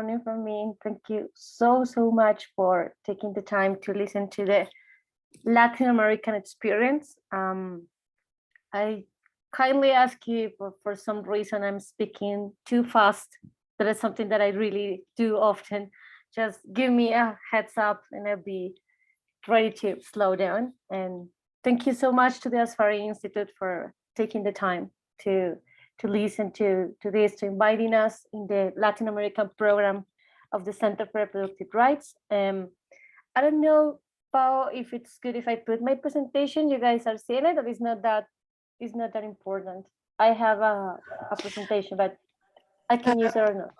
morning from me. Thank you so much for taking the time to listen to the Latin American experience. I kindly ask you for some reason I'm speaking too fast. That is something that I really do often. Just give me a heads up and I'll be ready to slow down. And thank you so much to the Asfari Institute for taking the time to listen to this, to inviting us in the Latin American program of the Center for Reproductive Rights. I don't know, Pao, if it's good if I put my presentation. You guys are seeing it, or it's not that important. I have a presentation, but I can use it or not.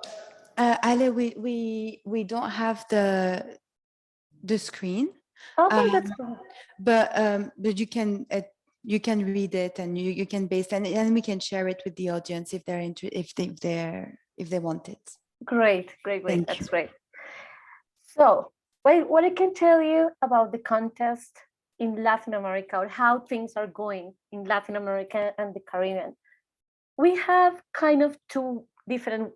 Ale, we don't have the screen. Okay, that's cool. But you can read it and you can base and we can share it with the audience if they're if they want it. Great. That's great. So what I can tell you about the contest in Latin America, or how things are going in Latin America and the Caribbean. We have kind of two different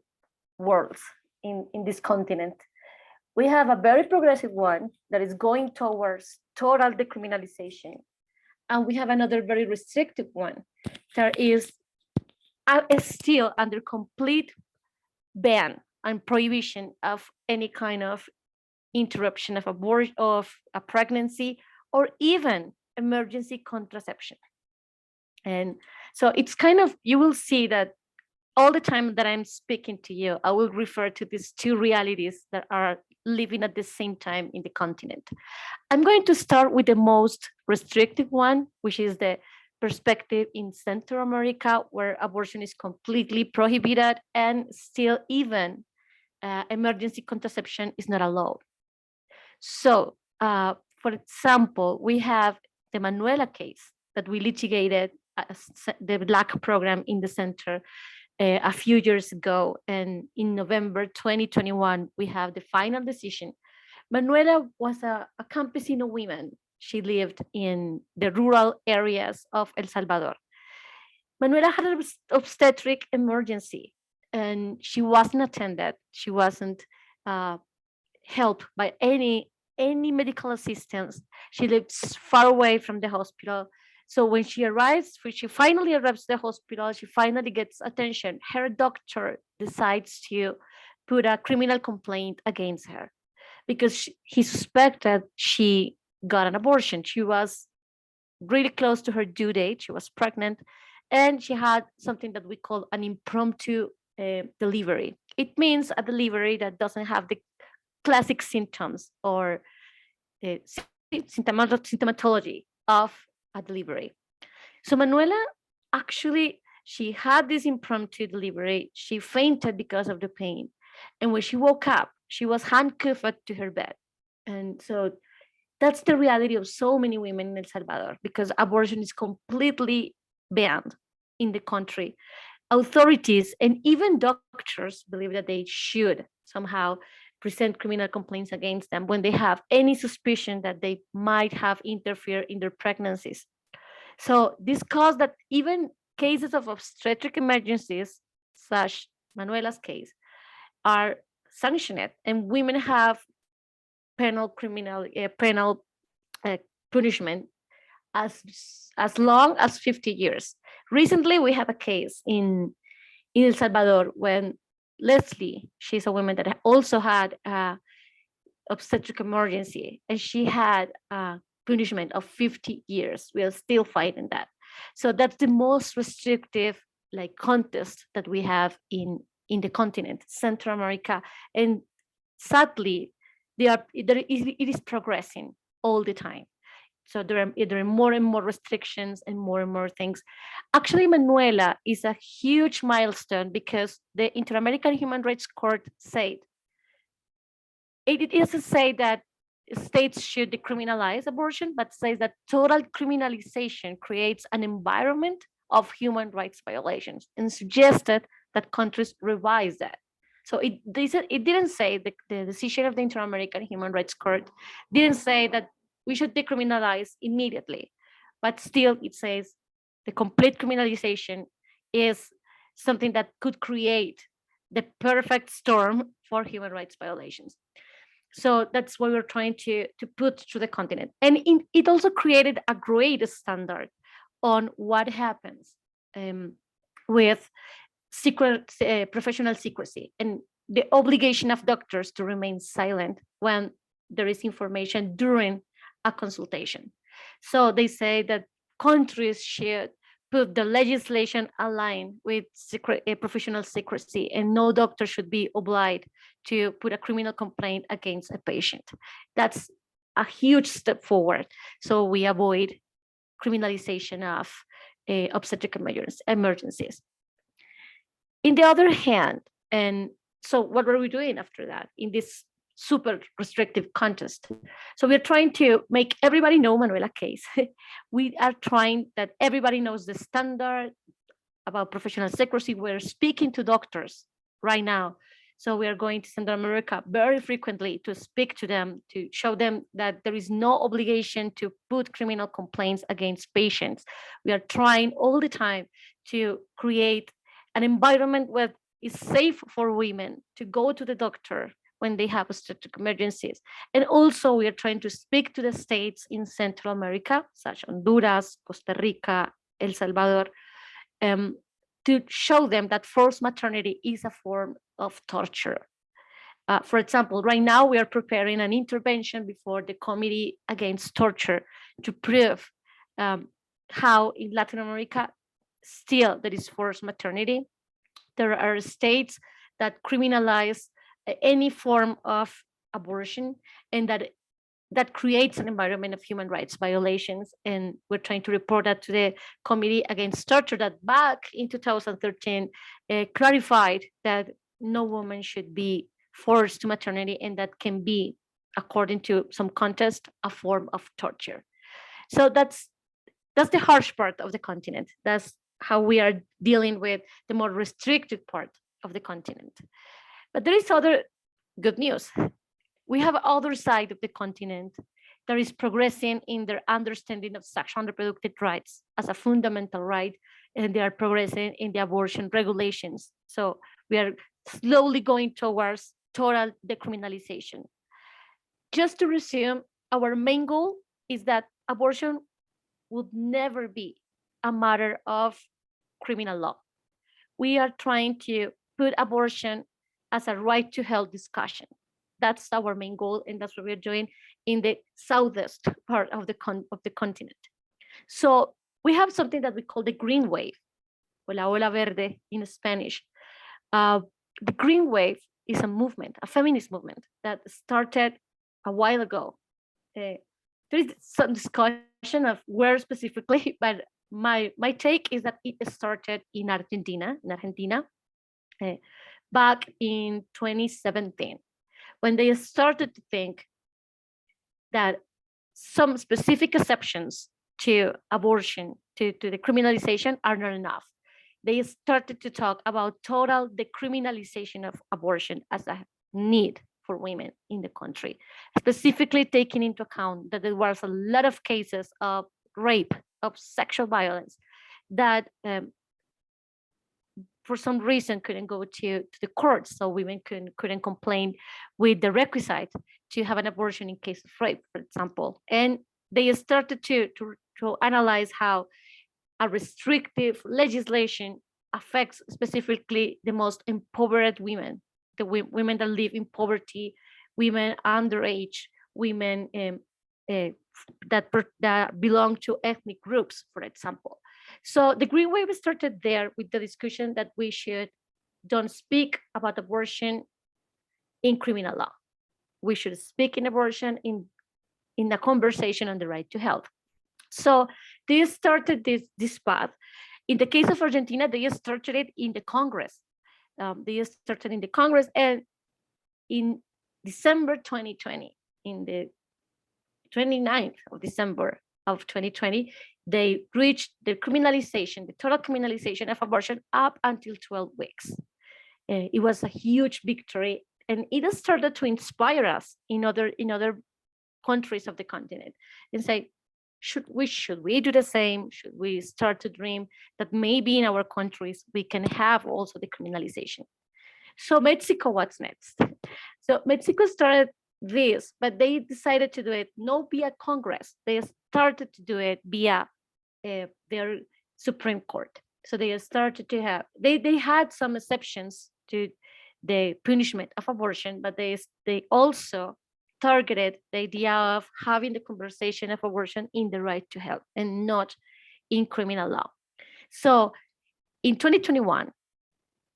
worlds in this continent. We have a very progressive one that is going towards total decriminalization. And we have another very restrictive one that is still under complete ban and prohibition of any kind of interruption of a pregnancy, or even emergency contraception. And so it's kind of, you will see that all the time that I'm speaking to you, I will refer to these two realities that are living at the same time in the continent. I'm going to start with the most restrictive one, which is the perspective in Central America, where abortion is completely prohibited and still even emergency contraception is not allowed. So, for example, we have the Manuela case that we litigated the Black program in the center a few years ago. And in November 2021, we have the final decision. Manuela was a campesino woman. She lived in the rural areas of El Salvador. Manuela had an obstetric emergency and she wasn't attended. She wasn't helped by any medical assistance. She lives far away from the hospital. So when she finally arrives at the hospital, she finally gets attention. Her doctor decides to put a criminal complaint against her because he suspected she got an abortion. She was really close to her due date. She was pregnant and she had something that we call an impromptu delivery. It means a delivery that doesn't have the classic symptoms or symptomatology of a delivery. So Manuela, actually, she had this impromptu delivery. She fainted because of the pain. And when she woke up, she was handcuffed to her bed. And so that's the reality of so many women in El Salvador, because abortion is completely banned in the country. Authorities and even doctors believe that they should somehow present criminal complaints against them when they have any suspicion that they might have interfered in their pregnancies. So this caused that even cases of obstetric emergencies, such Manuela's case, are sanctioned, and women have penal punishment as long as 50 years. Recently, we have a case in El Salvador when Leslie, she's a woman that also had obstetric emergency, and she had a punishment of 50 years. We are still fighting that. So that's the most restrictive contest that we have in the continent, Central America. And sadly, it is progressing all the time. So there are more and more restrictions and more things. Actually, Manuela is a huge milestone because the Inter-American Human Rights Court said, it doesn't say that states should decriminalize abortion, but says that total criminalization creates an environment of human rights violations, and suggested that countries revise that. So it didn't say, the decision of the Inter-American Human Rights Court didn't say that we should decriminalize immediately, but still it says the complete criminalization is something that could create the perfect storm for human rights violations. So that's what we're trying to put to the continent. And it also created a great standard on what happens with professional secrecy and the obligation of doctors to remain silent when there is information during a consultation. So they say that countries should put the legislation aligned with professional secrecy, and no doctor should be obliged to put a criminal complaint against a patient. That's a huge step forward. So we avoid criminalization of obstetric emergencies. In the other hand, and so what were we doing after that in this super restrictive contest? So we're trying to make everybody know Manuela case. We are trying that everybody knows the standard about professional secrecy. We're speaking to doctors right now. So we are going to Central America very frequently to speak to them, to show them that there is no obligation to put criminal complaints against patients. We are trying all the time to create an environment where it's safe for women to go to the doctor when they have obstetric emergencies. And also we are trying to speak to the states in Central America, such as Honduras, Costa Rica, El Salvador, to show them that forced maternity is a form of torture. For example, right now we are preparing an intervention before the Committee Against Torture to prove how in Latin America still there is forced maternity. There are states that criminalize any form of abortion, and that creates an environment of human rights violations. And we're trying to report that to the Committee Against Torture, that back in 2013 clarified that no woman should be forced to maternity, and that can be, according to some context, a form of torture. So that's the harsh part of the continent. That's how we are dealing with the more restricted part of the continent. But there is other good news. We have other side of the continent that is progressing in their understanding of sexual and reproductive rights as a fundamental right, and they are progressing in the abortion regulations. So we are slowly going towards total decriminalization. Just to resume, our main goal is that abortion would never be a matter of criminal law. We are trying to put abortion as a right to health discussion. That's our main goal, and that's what we're doing in the southeast part of the continent. So we have something that we call the green wave, o la ola verde in Spanish. The green wave is a movement, a feminist movement that started a while ago. There is some discussion of where specifically, but my take is that it started in Argentina, back in 2017, when they started to think that some specific exceptions to abortion, to the criminalization, are not enough. They started to talk about total decriminalization of abortion as a need for women in the country, specifically taking into account that there was a lot of cases of rape, of sexual violence, that for some reason couldn't go to the courts, so women couldn't complain with the requisite to have an abortion in case of rape, for example. And they started to analyze how a restrictive legislation affects specifically the most impoverished women, the women that live in poverty, women underage, women that belong to ethnic groups, for example. So the Green Wave started there with the discussion that we don't speak about abortion in criminal law. We should speak in abortion in a conversation on the right to health. So they started this path. In the case of Argentina, they started it in the Congress. And in December 2020, in the 29th of December of 2020, they reached the total criminalization of abortion up until 12 weeks. It was a huge victory, and it has started to inspire us in other countries of the continent and say, should we do the same? Should we start to dream that maybe in our countries we can have also the criminalization? So Mexico, what's next? So Mexico started this, but they decided to do it not via Congress. They started to do it via their Supreme Court. So they started to have, they had some exceptions to the punishment of abortion, but they also targeted the idea of having the conversation of abortion in the right to health and not in criminal law. So in 2021,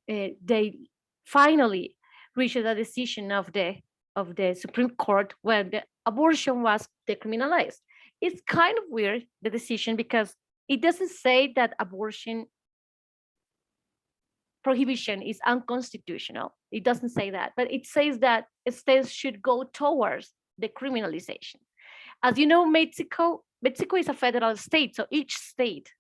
they finally reached a decision of the Supreme Court where the abortion was decriminalized. It's kind of weird, the decision, because it doesn't say that abortion prohibition is unconstitutional. It doesn't say that, but it says that states should go towards decriminalization. As you know, Mexico is a federal state, so each state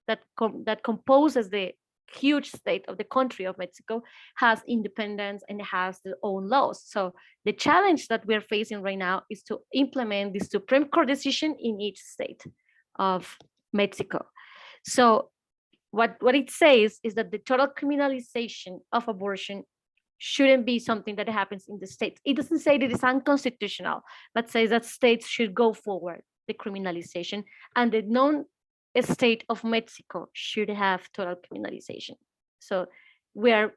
that composes the huge state of the country of Mexico has independence and has their own laws. So the challenge that we're facing right now is to implement the Supreme Court decision in each state of Mexico. So what it says is that the total criminalization of abortion shouldn't be something that happens in the states. It doesn't say that it's unconstitutional, but says that states should go forward the criminalization, and the non-state of Mexico should have total criminalization. So we are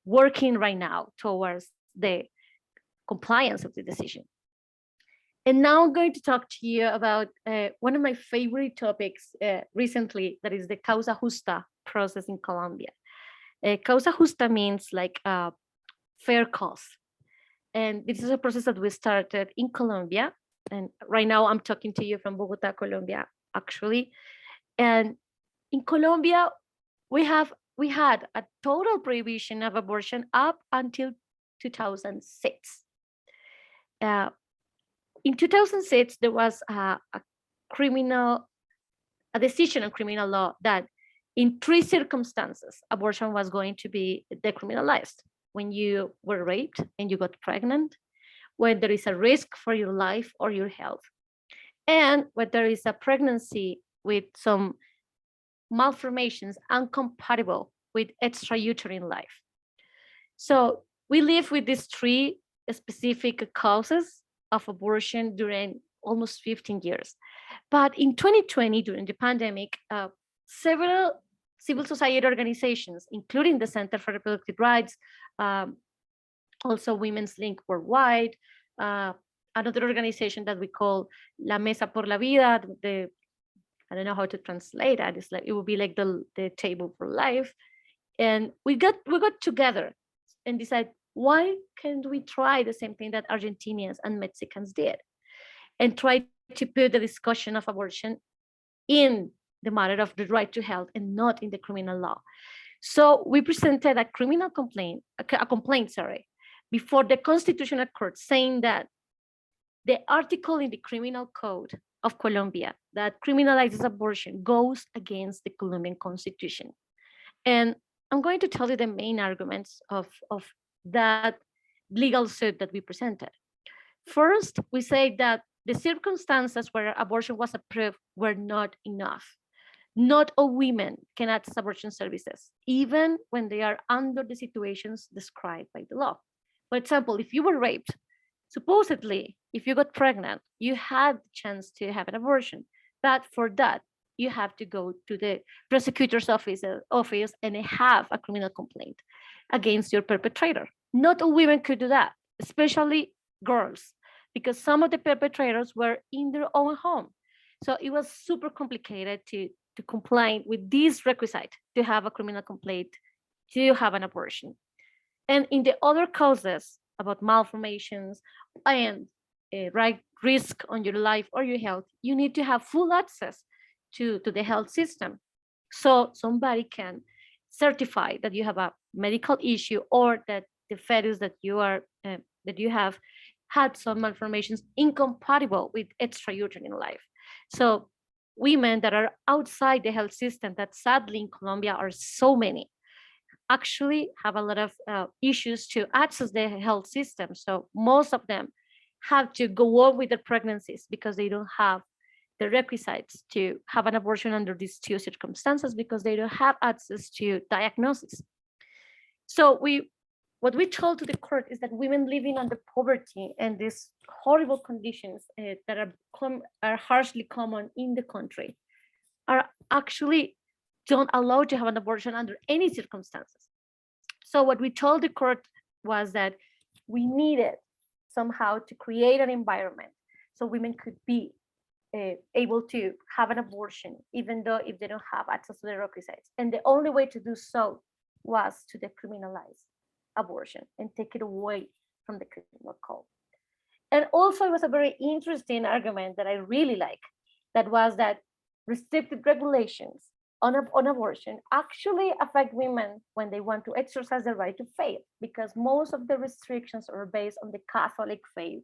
working right now towards the compliance of the decision. And now I'm going to talk to you about one of my favorite topics recently, that is the causa justa process in Colombia. Causa justa means like fair cause. And this is a process that we started in Colombia. And right now I'm talking to you from Bogota, Colombia, actually. And in Colombia, we had a total prohibition of abortion up until 2006. In 2006, there was a decision on criminal law that in 3 circumstances, abortion was going to be decriminalized: when you were raped and you got pregnant, when there is a risk for your life or your health, and when there is a pregnancy with some malformations incompatible with extrauterine life. So we live with these 3 specific causes of abortion during almost 15 years. But in 2020, during the pandemic, several civil society organizations, including the Center for Reproductive Rights, also Women's Link Worldwide, another organization that we call La Mesa por la Vida, I don't know how to translate that. It's like, it would be like the table for life. And we got together and decided, why can't we try the same thing that Argentinians and Mexicans did, and try to put the discussion of abortion in the matter of the right to health and not in the criminal law. So we presented a complaint, before the Constitutional Court, saying that the article in the Criminal Code of Colombia that criminalizes abortion goes against the Colombian Constitution. And I'm going to tell you the main arguments of that legal suit that we presented. First, we say that the circumstances where abortion was approved were not enough. Not all women can access abortion services, even when they are under the situations described by the law. For example, if you were raped, supposedly, if you got pregnant, you had the chance to have an abortion. But for that, you have to go to the prosecutor's office and have a criminal complaint against your perpetrator. Not all women could do that, especially girls, because some of the perpetrators were in their own home. So it was super complicated to comply with this requisite to have a criminal complaint, to have an abortion. And in the other causes about malformations and risk on your life or your health, you need to have full access to the health system. So somebody can certify that you have a medical issue, or that the fetus that you have had some malformations incompatible with extrauterine life. So women that are outside the health system, that sadly in Colombia are so many, actually have a lot of issues to access the health system. So most of them have to go on with their pregnancies because they don't have the requisites to have an abortion under these 2 circumstances, because they don't have access to diagnosis. So we what we told to the court is that women living under poverty and these horrible conditions that are harshly common in the country are actually don't allow to have an abortion under any circumstances. So what we told the court was that we needed somehow to create an environment so women could be able to have an abortion, even though if they don't have access to the requisites. And the only way to do so was to decriminalize abortion and take it away from the criminal code. And also, it was a very interesting argument that I really like. That was that restrictive regulations on abortion actually affect women when they want to exercise the right to faith, because most of the restrictions are based on the Catholic faith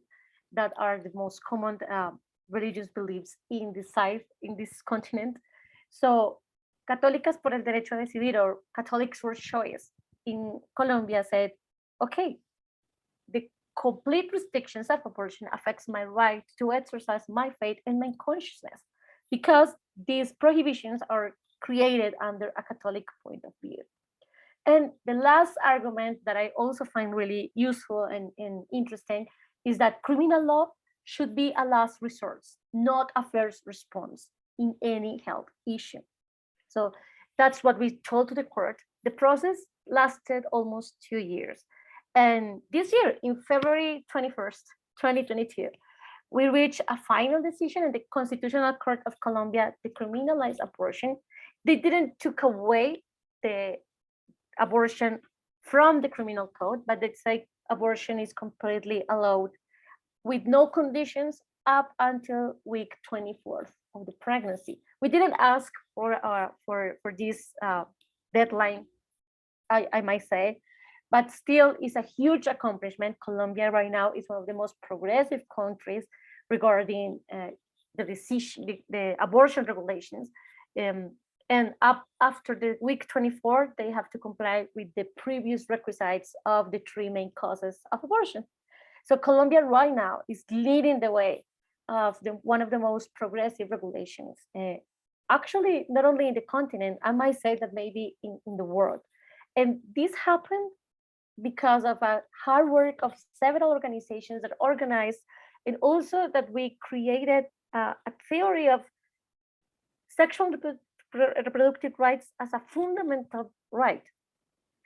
that are the most common religious beliefs in this continent. So Católicas por el Derecho a Decidir, or Catholics for Choice in Colombia, said, okay, the complete restrictions of abortion affects my right to exercise my faith and my consciousness, because these prohibitions are created under a Catholic point of view. And the last argument that I also find really useful and interesting is that criminal law should be a last resort, not a first response in any health issue. So that's what we told to the court. The process lasted almost 2 years. And this year, in February 21st, 2022, we reached a final decision in the Constitutional Court of Colombia to criminalize abortion. They didn't took away the abortion from the criminal code, but they say abortion is completely allowed with no conditions up until week 24th of the pregnancy. We didn't ask for this deadline, I might say, but still is a huge accomplishment. Colombia right now is one of the most progressive countries regarding the abortion regulations. And up after the week 24, they have to comply with the previous requisites of the 3 main causes of abortion. So Colombia right now is leading the way of one of the most progressive regulations, actually, not only in the continent, I might say that maybe in the world. And this happened because of a hard work of several organizations that organized, and also that we created a theory of sexual reproductive rights as a fundamental right,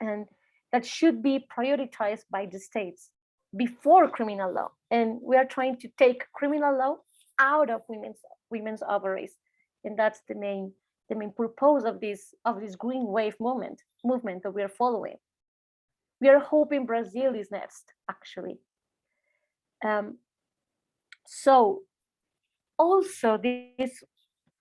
and that should be prioritized by the states before criminal law. And we are trying to take criminal law out of women's ovaries, and that's the main purpose of this green wave movement that we are following. We are hoping Brazil is next, actually. So also this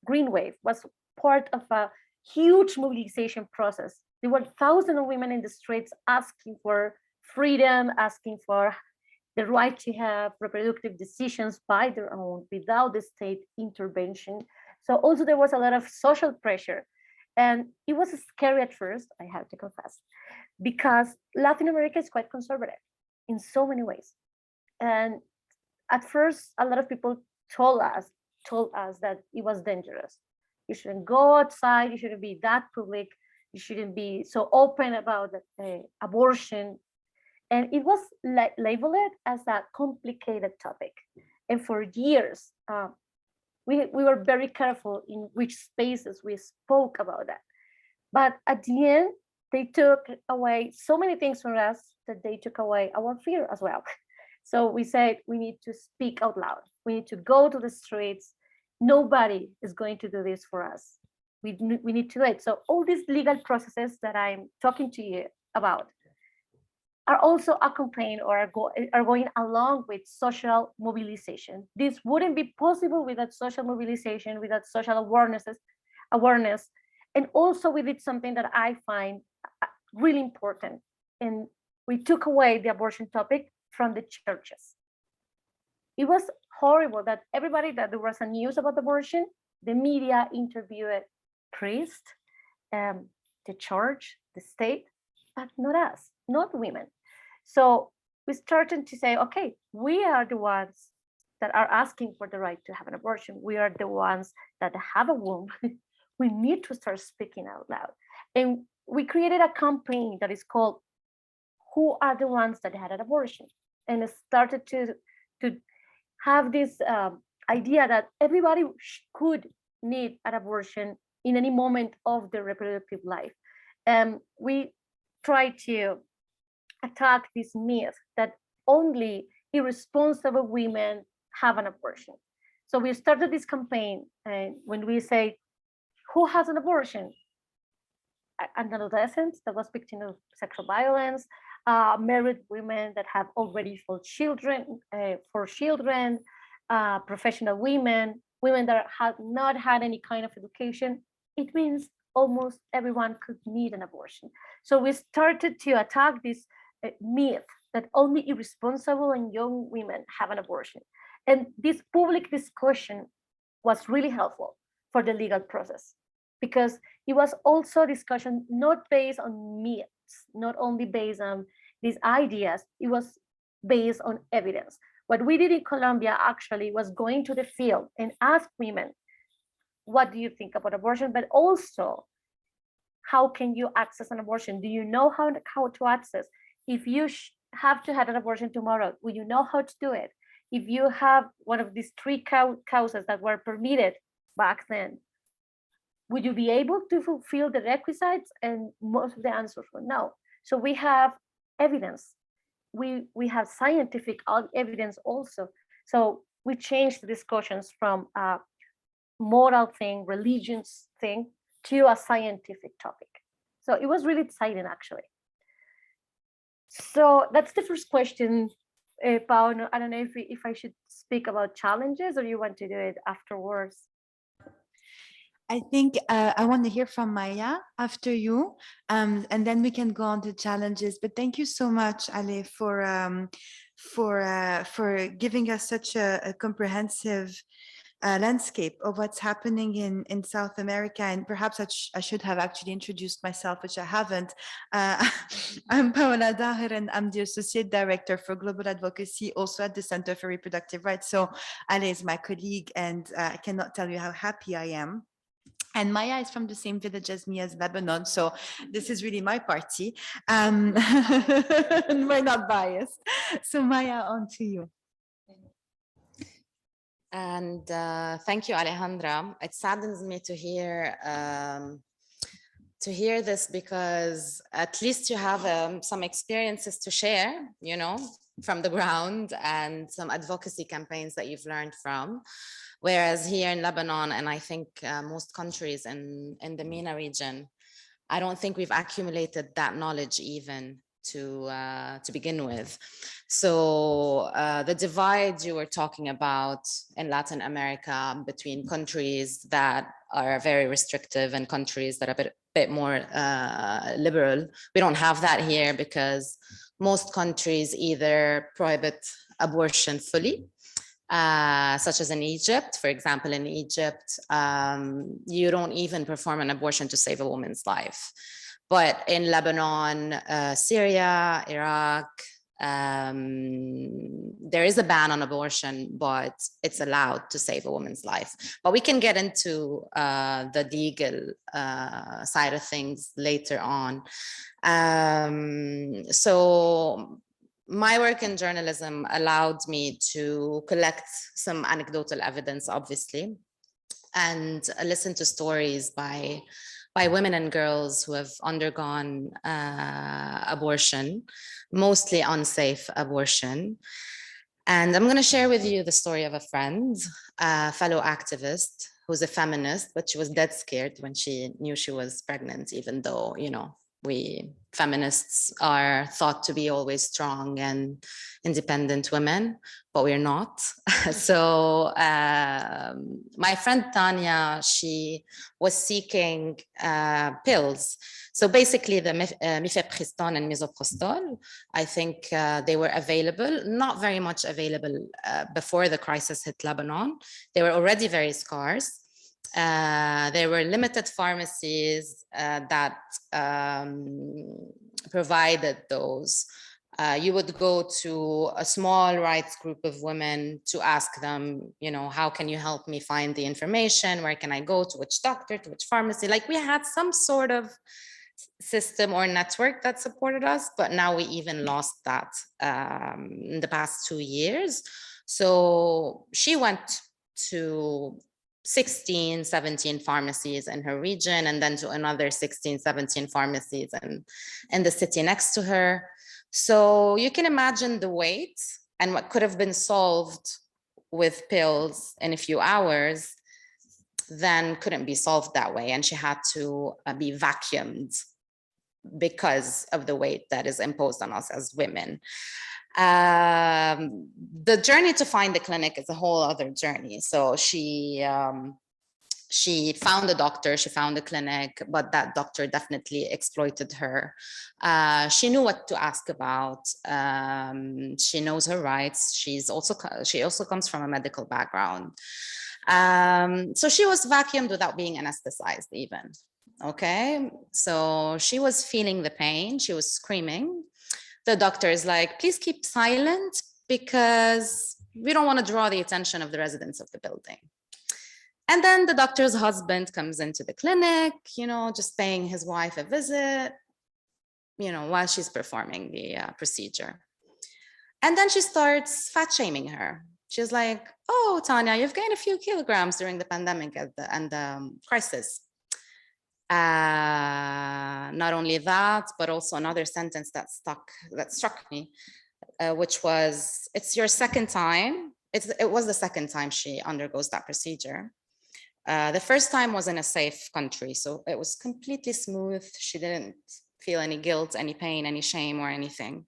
green wave was part of a huge mobilization process. There were thousands of women in the streets asking for freedom, asking for the right to have reproductive decisions by their own without the state intervention. So also there was a lot of social pressure. And it was scary at first, I have to confess, because Latin America is quite conservative in so many ways. And at first, a lot of people told us that it was dangerous. You shouldn't go outside, you shouldn't be that public, you shouldn't be so open about abortion. And it was labeled as a complicated topic. And for years, we were very careful in which spaces we spoke about that. But at the end, they took away so many things from us that they took away our fear as well. So we said, we need to speak out loud. We need to go to the streets. Nobody is going to do this for us. We need to do it. So all these legal processes that I'm talking to you about are also accompanied or are going along with social mobilization. This wouldn't be possible without social mobilization, without social awareness. And also we did something that I find really important. And we took away the abortion topic from the churches. It was horrible that everybody that there was a news about abortion, the media interviewed priests, the church, the state, but not us, not women. So we started to say, okay, we are the ones that are asking for the right to have an abortion. We are the ones that have a womb. We need to start speaking out loud. And we created a campaign that is called who are the ones that had an abortion, and started to have this idea that everybody could need an abortion in any moment of their reproductive life. We try to attack this myth that only irresponsible women have an abortion. So we started this campaign, and when we say, who has an abortion? An adolescent that was victim of sexual violence, married women that have already four children, professional women, women that have not had any kind of education. It means almost everyone could need an abortion. So we started to attack this myth that only irresponsible and young women have an abortion. And this public discussion was really helpful for the legal process, because it was also a discussion not based on myths, not only based on these ideas, it was based on evidence. What we did in Colombia actually was going to the field and ask women, what do you think about abortion? But also, how can you access an abortion? Do you know how to access? If you have to have an abortion tomorrow, will you know how to do it? If you have one of these three causes that were permitted back then, would you be able to fulfill the requisites? And most of the answers were no. So we have evidence. We have scientific evidence also. So we changed the discussions from a moral thing, religious thing, to a scientific topic. So it was really exciting, actually. So that's the first question, Paola. I don't know if I should speak about challenges, or you want to do it afterwards. I think I want to hear from Maya after you, and then we can go on to challenges. But thank you so much, Ale, for giving us such a comprehensive landscape of what's happening in South America. And perhaps I should have actually introduced myself, which I haven't. I'm Paola Daher, and I'm the Associate Director for Global Advocacy, also at the Center for Reproductive Rights. So Ale is my colleague, and I cannot tell you how happy I am. And Maya is from the same village as me, as Lebanon. So this is really my party. And we're not biased. So Maya, on to you. And thank you, Alejandra. It saddens me to hear this, because at least you have some experiences to share, you know, from the ground, and some advocacy campaigns that you've learned from. Whereas here in Lebanon, and I think most countries in the MENA region, I don't think we've accumulated that knowledge even to begin with. So the divide you were talking about in Latin America between countries that are very restrictive and countries that are a bit more liberal, we don't have that here, because most countries either prohibit abortion fully, such as in Egypt. For example, in Egypt, you don't even perform an abortion to save a woman's life. But in Lebanon, Syria, Iraq, there is a ban on abortion, but it's allowed to save a woman's life. But we can get into the legal side of things later on. So my work in journalism allowed me to collect some anecdotal evidence, obviously, and listen to stories by women and girls who have undergone abortion, mostly unsafe abortion. And I'm going to share with you the story of a friend, a fellow activist who's a feminist, but she was dead scared when she knew she was pregnant, even though, you know, we feminists are thought to be always strong and independent women, but we're not. So my friend Tanya, she was seeking pills. So basically the mifepristone and misoprostol, I think they were available, not very much available before the crisis hit Lebanon. They were already very scarce. There were limited pharmacies that provided those. You would go to a small rights group of women to ask them, you know, how can you help me find the information? Where can I go? To which doctor? To which pharmacy? Like, we had some sort of system or network that supported us, but now we even lost that in the past 2 years. So she went to 16, 17 pharmacies in her region, and then to another 16, 17 pharmacies in the city next to her. So you can imagine the wait and what could have been solved with pills in a few hours then couldn't be solved that way. And she had to be vacuumed because of the weight that is imposed on us as women. The journey to find the clinic is a whole other journey. So she found a doctor, she found a clinic, but that doctor definitely exploited her. She knew what to ask about. She knows her rights. She also comes from a medical background. So she was vacuumed without being anesthetized even. Okay, so she was feeling the pain. She was screaming. The doctor is like, please keep silent because we don't want to draw the attention of the residents of the building. And then the doctor's husband comes into the clinic, just paying his wife a visit, while she's performing the procedure. And then she starts fat shaming her. She's like, oh, Tanya, you've gained a few kilograms during the pandemic and the crisis. Not only that, but also another sentence that struck me, which was, it's your second time. It was the second time she undergoes that procedure. The first time was in a safe country, so it was completely smooth. She didn't feel any guilt, any pain, any shame or anything.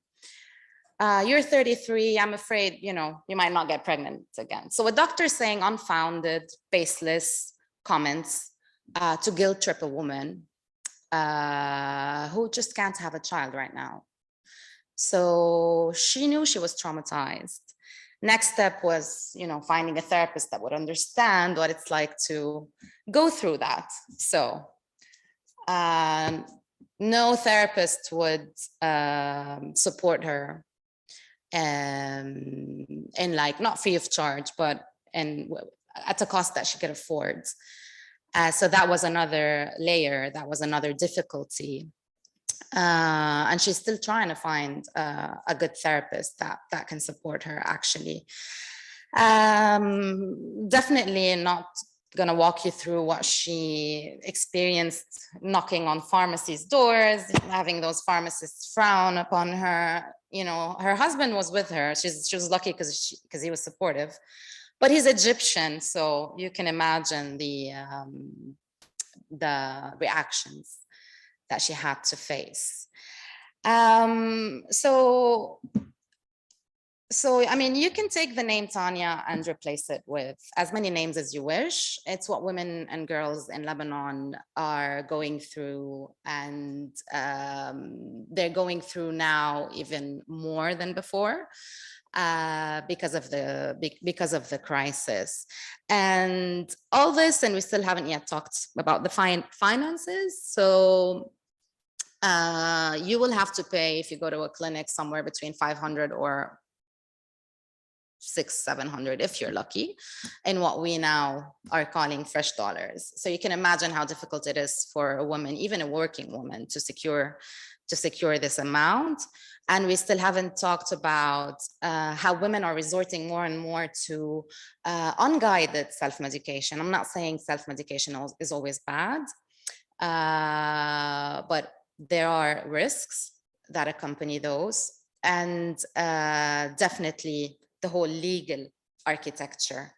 You're 33, I'm afraid, you might not get pregnant again. So a doctor saying unfounded, baseless comments to guilt trip a woman who just can't have a child right now. So she knew she was traumatized. Next step was, finding a therapist that would understand what it's like to go through that. So no therapist would support her in not free of charge, but at a cost that she could afford. So that was another layer, that was another difficulty. And she's still trying to find a good therapist that can support her, actually. Definitely not going to walk you through what she experienced knocking on pharmacies' doors, having those pharmacists frown upon her. Her husband was with her. She was lucky because he was supportive. But he's Egyptian, so you can imagine the reactions that she had to face. So I mean, you can take the name Tanya and replace it with as many names as you wish. It's what women and girls in Lebanon are going through, and they're going through now even more than before. Because of the crisis, and all this, and we still haven't yet talked about the finances. So you will have to pay, if you go to a clinic, somewhere between 500 or 600-700 if you're lucky, in what we now are calling fresh dollars. So you can imagine how difficult it is for a woman, even a working woman, to secure this amount. And we still haven't talked about how women are resorting more and more to unguided self-medication. I'm not saying self-medication is always bad, but there are risks that accompany those, and definitely the whole legal architecture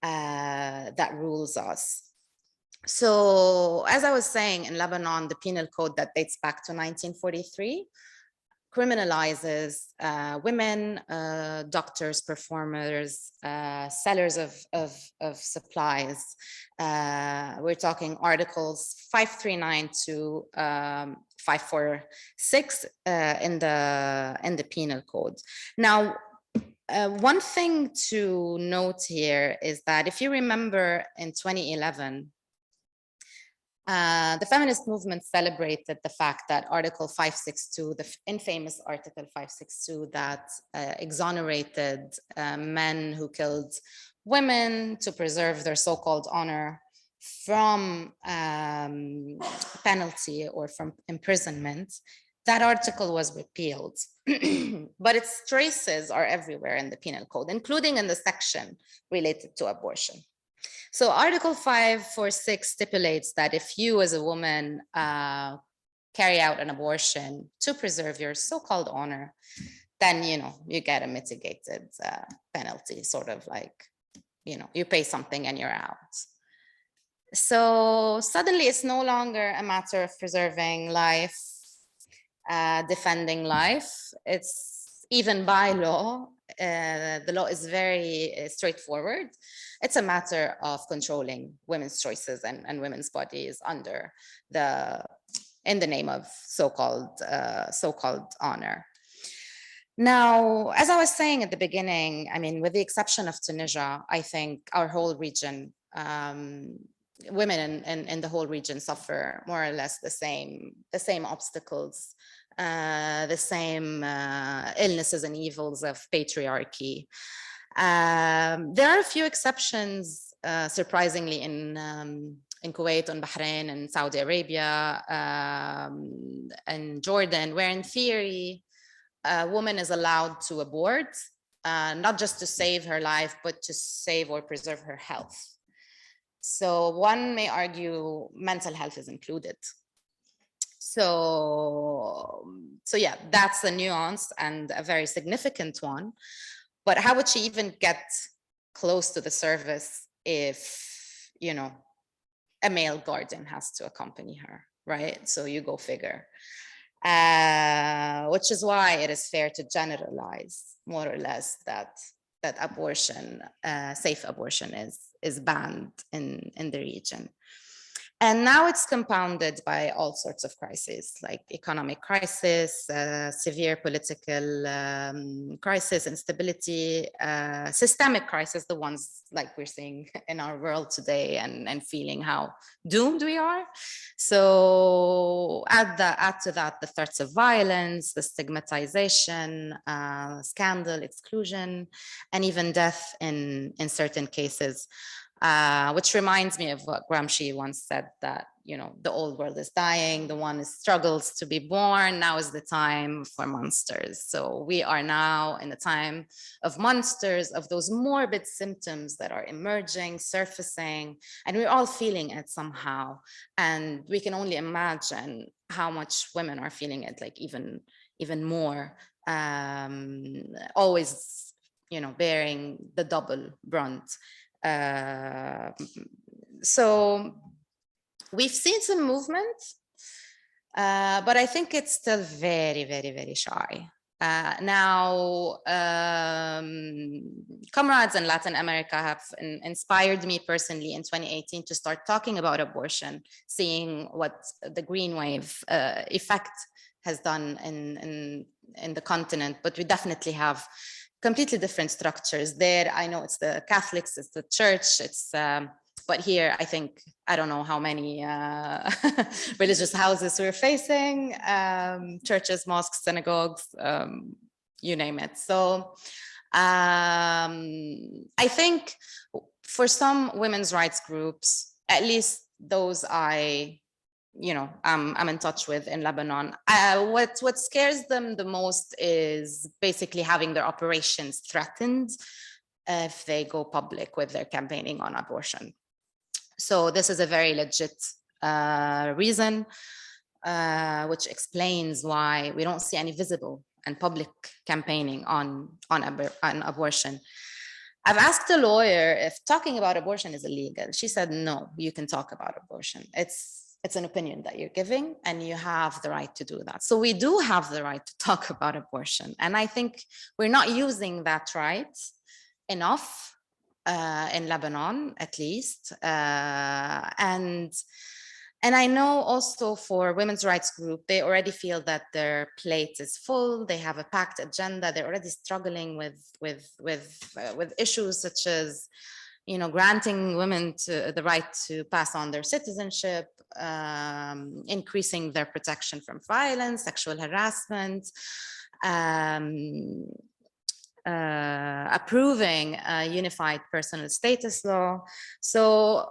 that rules us. So as I was saying, in Lebanon, the penal code that dates back to 1943 criminalizes women, doctors, performers, sellers of supplies. We're talking articles 539 to 546 in the penal code. Now, one thing to note here is that if you remember in 2011, the feminist movement celebrated the fact that Article 562, the infamous Article 562 that exonerated men who killed women to preserve their so-called honor from penalty or from imprisonment, that article was repealed. But its traces are everywhere in the penal code, including in the section related to abortion. So Article 546 stipulates that if you as a woman carry out an abortion to preserve your so-called honor, then, you get a mitigated penalty, sort of like, you pay something and you're out. So suddenly it's no longer a matter of preserving life, defending life. It's even by law. The law is very straightforward. It's a matter of controlling women's choices and women's bodies in the name of so-called honor. Now, as I was saying at the beginning, I mean, with the exception of Tunisia, I think our whole region, women in the whole region suffer more or less the same obstacles, the same illnesses and evils of patriarchy. There are a few exceptions, surprisingly, in Kuwait and Bahrain and Saudi Arabia and Jordan, where in theory, a woman is allowed to abort, not just to save her life, but to save or preserve her health. So one may argue mental health is included. So yeah, that's a nuance and a very significant one. But how would she even get close to the service if, a male guardian has to accompany her, right? So you go figure. Which is why it is fair to generalize more or less that abortion, safe abortion is banned in the region. And now it's compounded by all sorts of crises, like economic crisis, severe political crisis, instability, systemic crisis, the ones like we're seeing in our world today and feeling how doomed we are. So add to that the threats of violence, the stigmatization, scandal, exclusion, and even death in certain cases. Which reminds me of what Gramsci once said, that, the old world is dying, the one struggles to be born, now is the time for monsters. So we are now in the time of monsters, of those morbid symptoms that are emerging, surfacing, and we're all feeling it somehow. And we can only imagine how much women are feeling it, like even more, always, bearing the double brunt. So we've seen some movement, but I think it's still very, very, very shy. Now, comrades in Latin America have inspired me personally in 2018 to start talking about abortion, seeing what the green wave effect has done in the continent, but we definitely have completely different structures there. I know it's the Catholics, it's the church, but here I think, I don't know how many religious houses we're facing, churches, mosques, synagogues, you name it. So I think for some women's rights groups, at least those I'm in touch with in Lebanon, what scares them the most is basically having their operations threatened if they go public with their campaigning on abortion. So this is a very legit reason, which explains why we don't see any visible and public campaigning on abortion. I've asked a lawyer if talking about abortion is illegal. She said, no, you can talk about abortion. It's an opinion that you're giving and you have the right to do that. So we do have the right to talk about abortion. And I think we're not using that right enough in Lebanon, at least. And I know also for women's rights group, they already feel that their plate is full. They have a packed agenda. They're already struggling with issues such as, granting women the right to pass on their citizenship, increasing their protection from violence, sexual harassment, approving a unified personal status law. So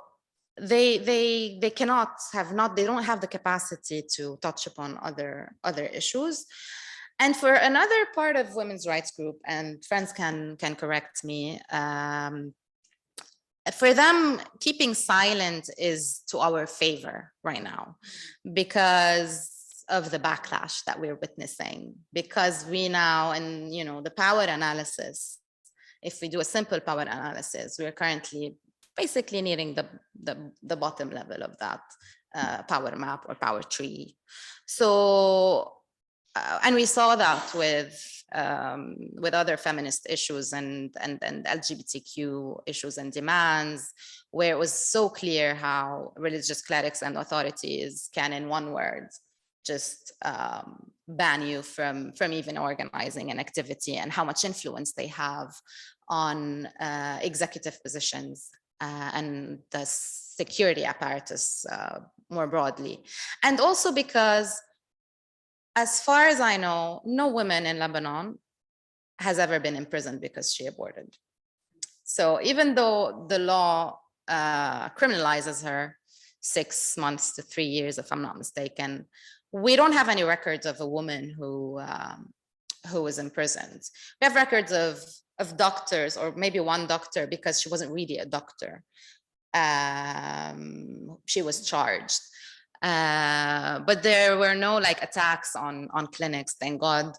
they cannot have not they don't have the capacity to touch upon other issues. And for another part of women's rights group, and friends can correct me, for them, keeping silent is to our favor right now because of the backlash that we're witnessing. Because we now, and the power analysis, if we do a simple power analysis, we're currently basically nearing the bottom level of that power map or power tree. So, and we saw that with other feminist issues and LGBTQ issues and demands, where it was so clear how religious clerics and authorities can, in one word, just ban you from even organizing an activity, and how much influence they have on executive positions and the security apparatus more broadly. And also because, as far as I know, no woman in Lebanon has ever been imprisoned because she aborted. So even though the law criminalizes her 6 months to 3 years, if I'm not mistaken, we don't have any records of a woman who was imprisoned. We have records of doctors, or maybe one doctor, because she wasn't really a doctor. She was charged. But there were no attacks on clinics, thank God,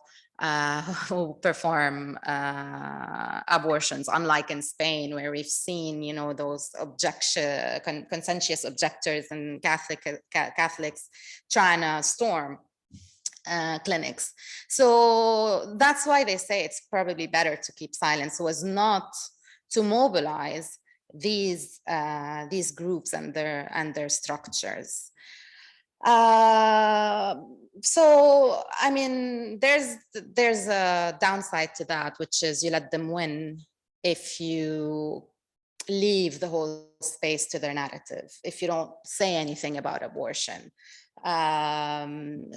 who perform abortions, unlike in Spain, where we've seen, those conscientious objectors and Catholics trying to storm clinics. So that's why they say it's probably better to keep silence, so as not to mobilize these groups and their structures. So I mean, there's a downside to that, which is you let them win if you leave the whole space to their narrative, if you don't say anything about abortion.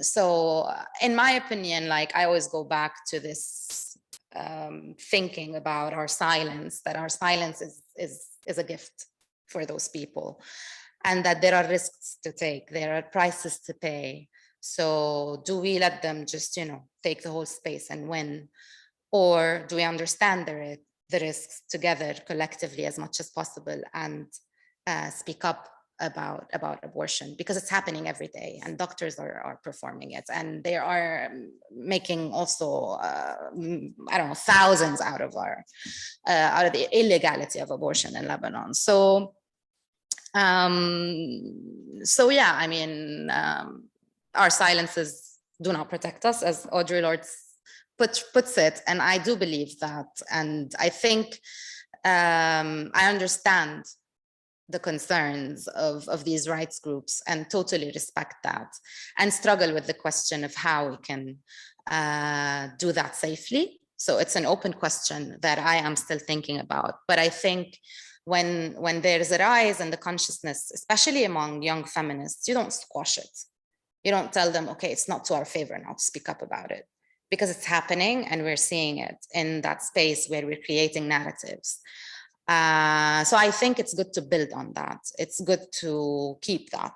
So in my opinion, I always go back to this thinking about our silence, that our silence is a gift for those people, and that there are risks to take, there are prices to pay. So do we let them just, take the whole space and win? Or do we understand the risks together, collectively, as much as possible, and speak up about abortion? Because it's happening every day, and doctors are performing it, and they are making also, I don't know, thousands out of the illegality of abortion in Lebanon. So yeah, I mean, our silences do not protect us, as Audre Lorde puts it, and I do believe that. And I think I understand the concerns of these rights groups and totally respect that, and struggle with the question of how we can do that safely. So it's an open question that I am still thinking about. But I think when there's a rise in the consciousness, especially among young feminists, you don't squash it. You don't tell them, okay, it's not to our favor now to speak up about it, because it's happening and we're seeing it in that space where we're creating narratives. So I think it's good to build on that. It's good to keep that.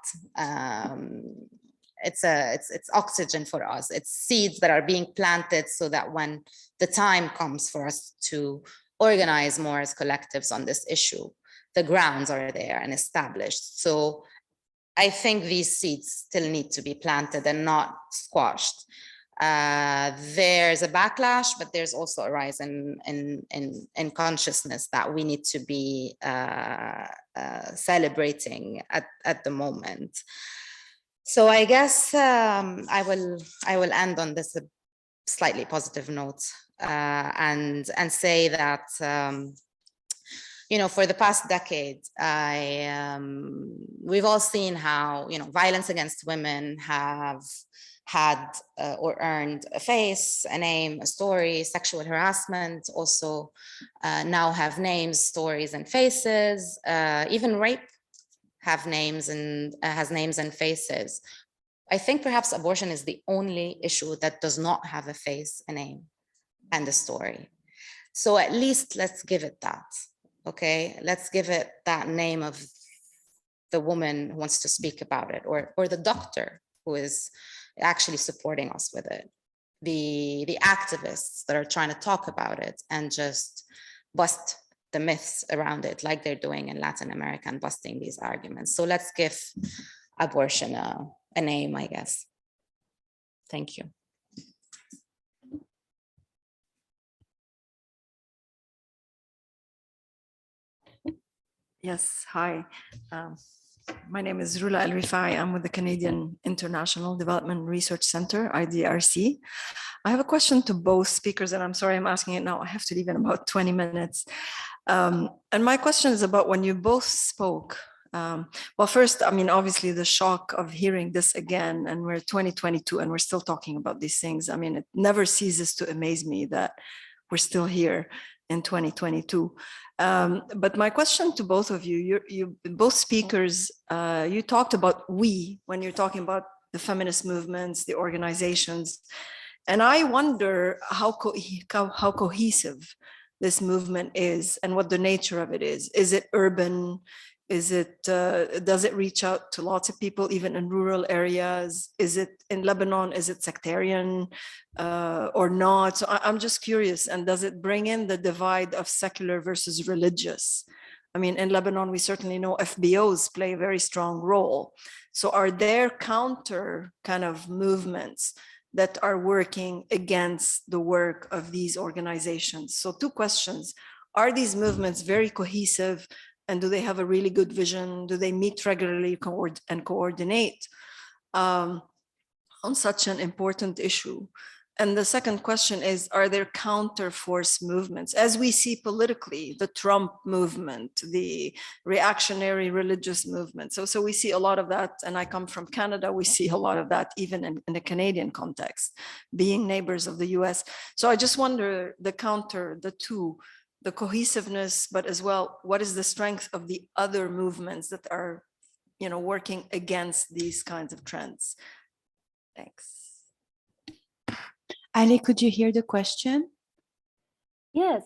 It's oxygen for us. It's seeds that are being planted so that when the time comes for us to organize more as collectives on this issue, the grounds are there and established. So I think these seeds still need to be planted and not squashed. There's a backlash, but there's also a rise in consciousness that we need to be celebrating at the moment. So I guess I will end on this slightly positive note, and say that for the past decade, we've all seen how violence against women have had or earned a face, a name, a story. Sexual harassment also now have names, stories, and faces. Even rape have names and has names and faces. I think perhaps abortion is the only issue that does not have a face, a name, and a story. So at least let's give it that. Okay, let's give it that name of the woman who wants to speak about it, or the doctor who is actually supporting us with it, the activists that are trying to talk about it and just bust the myths around it, like they're doing in Latin America and busting these arguments. So let's give abortion a name, I guess. Thank you. Yes, hi. My name is Rula El Rifai. I'm with the Canadian International Development Research Center, IDRC. I have a question to both speakers, and I'm sorry I'm asking it now. I have to leave in about 20 minutes. And my question is about when you both spoke. Well, first, I mean, obviously the shock of hearing this again, and we're 2022 and we're still talking about these things. I mean, it never ceases to amaze me that we're still here in 2022. But my question to both of you, both speakers, you talked about we when you're talking about the feminist movements, the organizations, and I wonder how cohesive this movement is and what the nature of it is. Is it urban? Is it, does it reach out to lots of people, even in rural areas? Is it in Lebanon? Is it sectarian or not? So I'm just curious. And does it bring in the divide of secular versus religious? I mean, in Lebanon, we certainly know FBOs play a very strong role. So are there counter kind of movements that are working against the work of these organizations? So two questions. Are these movements very cohesive? And do they have a really good vision? Do they meet regularly and coordinate on such an important issue? And the second question is, are there counter-force movements? As we see politically, the Trump movement, the reactionary religious movement. So we see a lot of that, and I come from Canada, we see a lot of that even in the Canadian context, being neighbors of the US. So I just wonder the two, the cohesiveness, but as well, what is the strength of the other movements that are, working against these kinds of trends? Thanks. Ali, could you hear the question? Yes,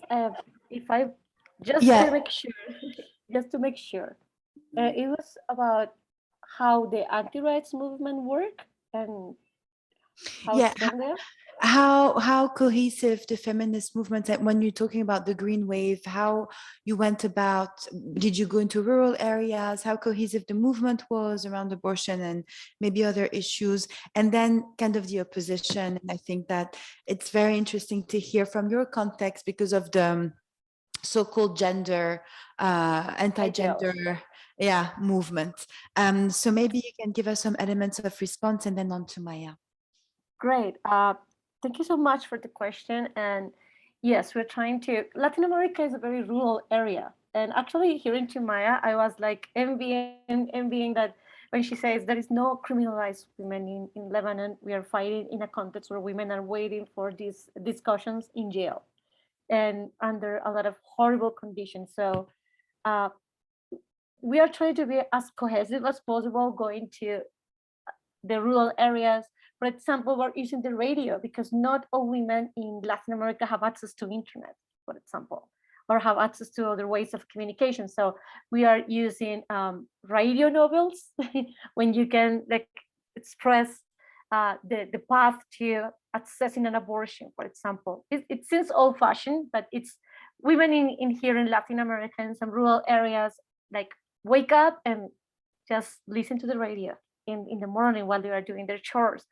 if I just to make sure, it was about how the anti-rights movement work and how strong they are. How cohesive the feminist movement, and when you're talking about the green wave, how you went about, did you go into rural areas, how cohesive the movement was around abortion and maybe other issues, and then kind of the opposition. And I think that it's very interesting to hear from your context because of the so-called gender, anti-gender movement. So maybe you can give us some elements of response and then on to Maya. Great. Thank you so much for the question. And yes, we're trying to, Latin America is a very rural area. And actually hearing to Maya, I was like envying that when she says there is no criminalized women in Lebanon, we are fighting in a context where women are waiting for these discussions in jail and under a lot of horrible conditions. So we are trying to be as cohesive as possible, going to the rural areas. For example, we're using the radio because not all women in Latin America have access to internet, for example, or have access to other ways of communication. So we are using radio novels when you can express the path to accessing an abortion, for example. It seems old-fashioned, but it's women in here in Latin America in some rural areas, like wake up and just listen to the radio in the morning while they are doing their chores.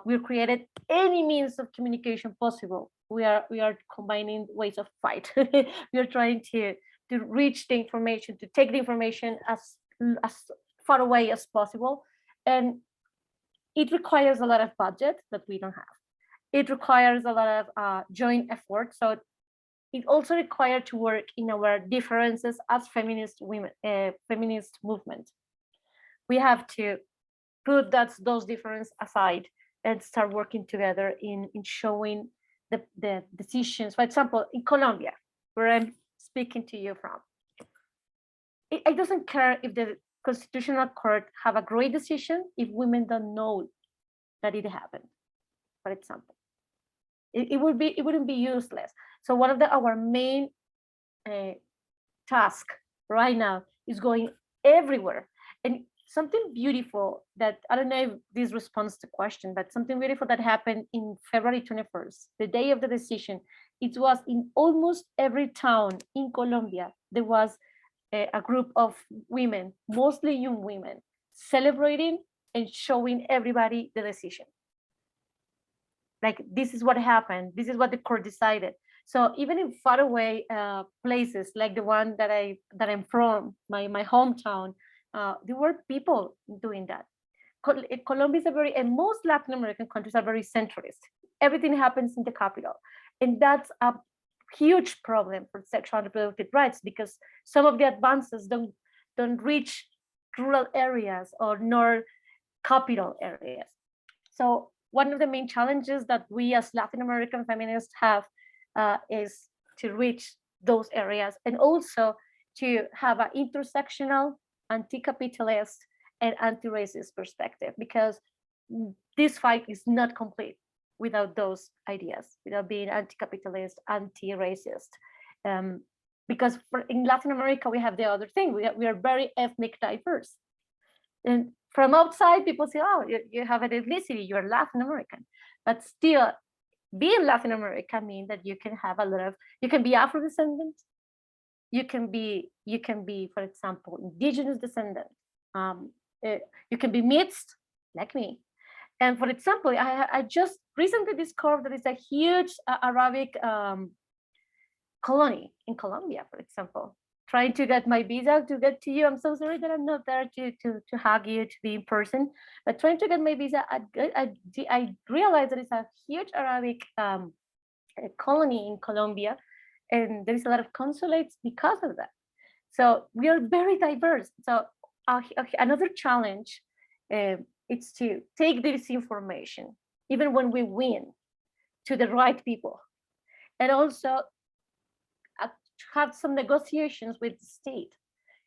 We've created any means of communication possible. We are combining ways of fight. We are trying to reach the information, to take the information as far away as possible. And it requires a lot of budget that we don't have. It requires a lot of joint effort. So it also required to work in our differences as feminist women, feminist movement. We have to put those differences aside and start working together in showing the decisions. For example, in Colombia, where I'm speaking to you from, it doesn't care if the Constitutional Court have a great decision if women don't know that it happened, for example. It wouldn't be useless. So one of our main task right now is going everywhere And something beautiful that, I don't know if this responds to the question, but something beautiful that happened in February 21st, the day of the decision, it was in almost every town in Colombia, there was a group of women, mostly young women, celebrating and showing everybody the decision. Like, this is what happened. This is what the court decided. So even in faraway places like the one that I'm from, my hometown, there were people doing that. Colombia is and most Latin American countries are very centralist. Everything happens in the capital, and that's a huge problem for sexual and reproductive rights, because some of the advances don't reach rural areas or nor capital areas. So one of the main challenges that we as Latin American feminists have is to reach those areas, and also to have an intersectional, anti-capitalist, and anti-racist perspective, because this fight is not complete without those ideas, without being anti-capitalist, anti-racist. Because in Latin America, we have the other thing. We are very ethnic diverse. And from outside, people say, oh, you have an ethnicity, you're Latin American. But still, being Latin American means that you can have you can be Afro-descendant, you can be, for example, indigenous descendant, you can be mixed, like me. And for example, I just recently discovered that it's a huge Arabic colony in Colombia, for example. Trying to get my visa to get to you. I'm so sorry that I'm not there to hug you, to be in person, but trying to get my visa, I realized that it's a huge Arabic colony in Colombia, and there is a lot of consulates because of that. So we are very diverse. So another challenge is to take this information, even when we win, to the right people, and also have some negotiations with the state.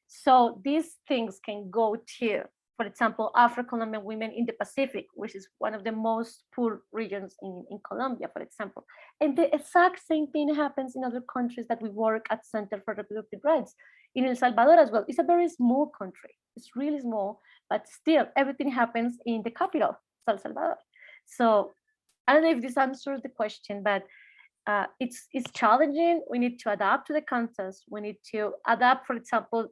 So these things can go to, for example, Afro-Colombian women in the Pacific, which is one of the most poor regions in Colombia, for example. And the exact same thing happens in other countries that we work at Center for Reproductive Rights. In El Salvador as well. It's a very small country. It's really small, but still everything happens in the capital, El Salvador. So I don't know if this answers the question, but it's challenging. We need to adapt to the context. We need to adapt, for example,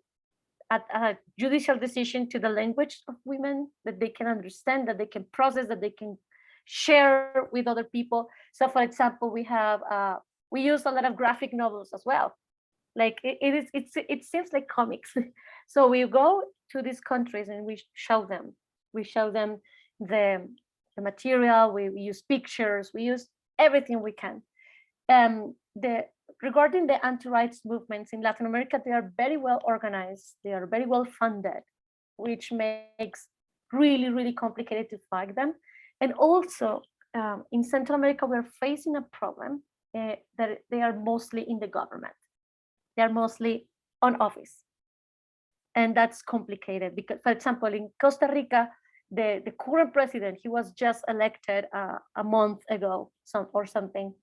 a judicial decision to the language of women, that they can understand, that they can process, that they can share with other people. So for example, we use a lot of graphic novels as well. Like it seems like comics. So we go to these countries and we show them the material, we use pictures, we use everything we can. Regarding the anti-rights movements in Latin America, they are very well organized, they are very well funded, which makes really, really complicated to fight them. And also in Central America, we're facing a problem that they are mostly in the government. They are mostly on office. And that's complicated because, for example, in Costa Rica, the current president, he was just elected a month ago or something.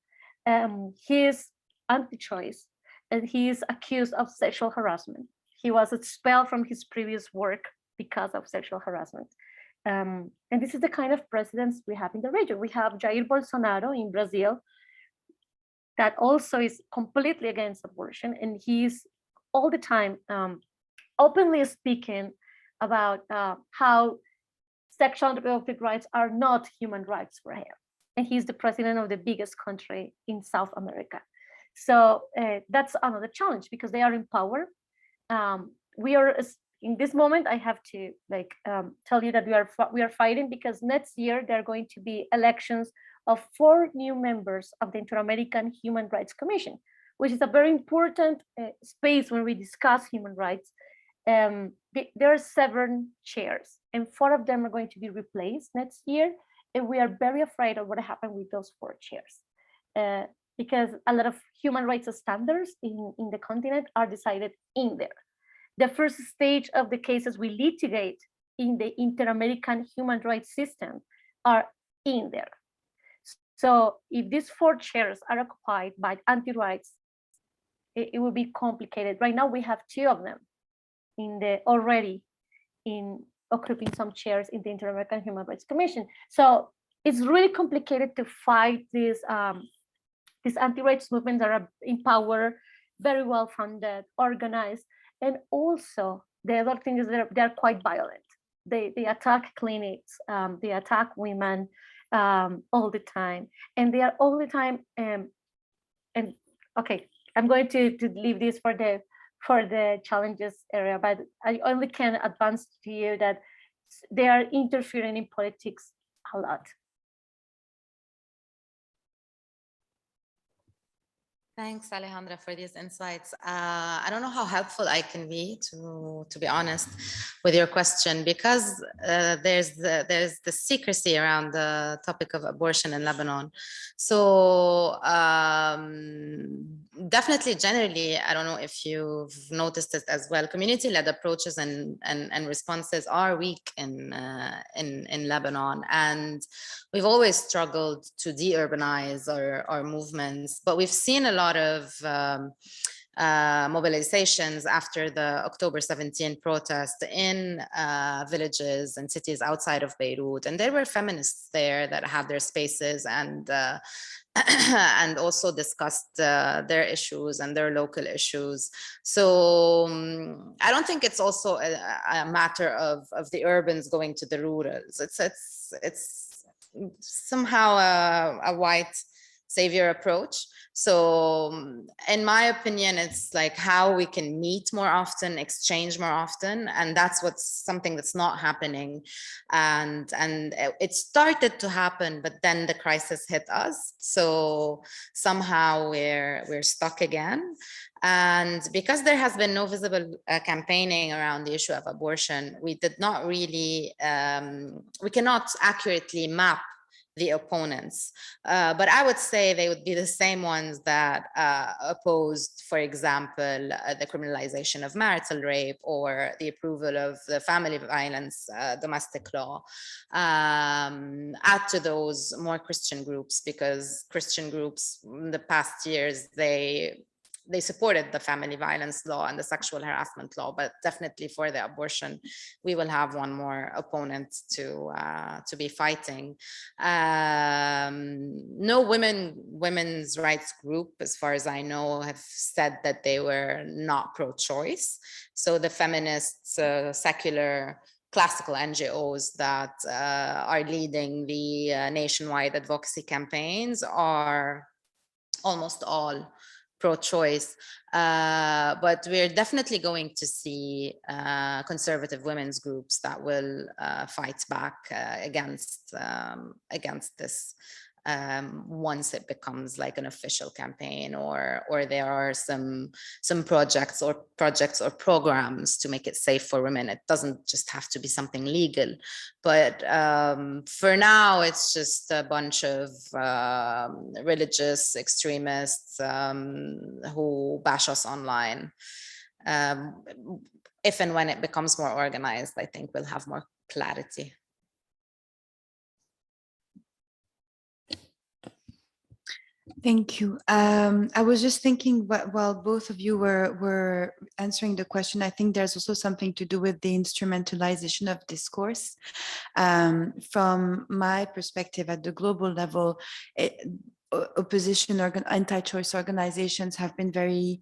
He is anti-choice, and he is accused of sexual harassment. He was expelled from his previous work because of sexual harassment. And this is the kind of presidents we have in the region. We have Jair Bolsonaro in Brazil, that also is completely against abortion, and he's all the time openly speaking about how sexual and reproductive rights are not human rights for him. And he's the president of the biggest country in South America. So that's another challenge because they are in power. We are, in this moment, I have to tell you that we are fighting because next year there are going to be elections of 4 new members of the Inter-American Human Rights Commission, which is a very important space when we discuss human rights. There are 7 chairs, and 4 of them are going to be replaced next year. And we are very afraid of what happened with those 4 chairs, because a lot of human rights standards in the continent are decided in there. The first stage of the cases we litigate in the Inter-American human rights system are in there. So if these 4 chairs are occupied by anti-rights, it will be complicated. Right now we have 2 of them already in occupying some chairs in the Inter-American Human Rights Commission. So it's really complicated to fight these anti-rights movements that are in power, very well funded, organized, and also the other thing is they're quite violent. They attack clinics, they attack women all the time, and they are all the time. And okay, I'm going to leave this for the challenges area, but I only can advance to you that they are interfering in politics a lot. Thanks, Alejandra, for these insights. I don't know how helpful I can be, to be honest, with your question, because there's the secrecy around the topic of abortion in Lebanon. So definitely, generally, I don't know if you've noticed it as well, community-led approaches and responses are weak in Lebanon, and we've always struggled to de-urbanize our movements, but we've seen a lot of mobilizations after the October 17 protest in villages and cities outside of Beirut. And there were feminists there that had their spaces and and also discussed their issues and their local issues. So I don't think it's also a matter of the urbans going to the rurals. It's somehow a white savior approach. So in my opinion, it's like how we can meet more often, exchange more often, and that's what's something that's not happening. And it started to happen, but then the crisis hit us. So somehow we're stuck again. And because there has been no visible campaigning around the issue of abortion, we did not really, we cannot accurately map the opponents. But I would say they would be the same ones that opposed, for example, the criminalization of marital rape or the approval of the family violence domestic law. Add to those more Christian groups, because Christian groups in the past years, they supported the family violence law and the sexual harassment law, but definitely for the abortion, we will have one more opponent to be fighting. No women's rights group, as far as I know, have said that they were not pro-choice. So the feminists, secular, classical NGOs that are leading the nationwide advocacy campaigns are almost all pro-choice, but we're definitely going to see conservative women's groups that will fight back against this once it becomes like an official campaign, or there are some projects or programs to make it safe for women. It doesn't just have to be something legal, but for now it's just a bunch of religious extremists who bash us online. If and when it becomes more organized, I think we'll have more clarity. Thank you. I was just thinking, while both of you were answering the question, I think there's also something to do with the instrumentalization of discourse. From my perspective, at the global level, opposition anti-choice organizations have been very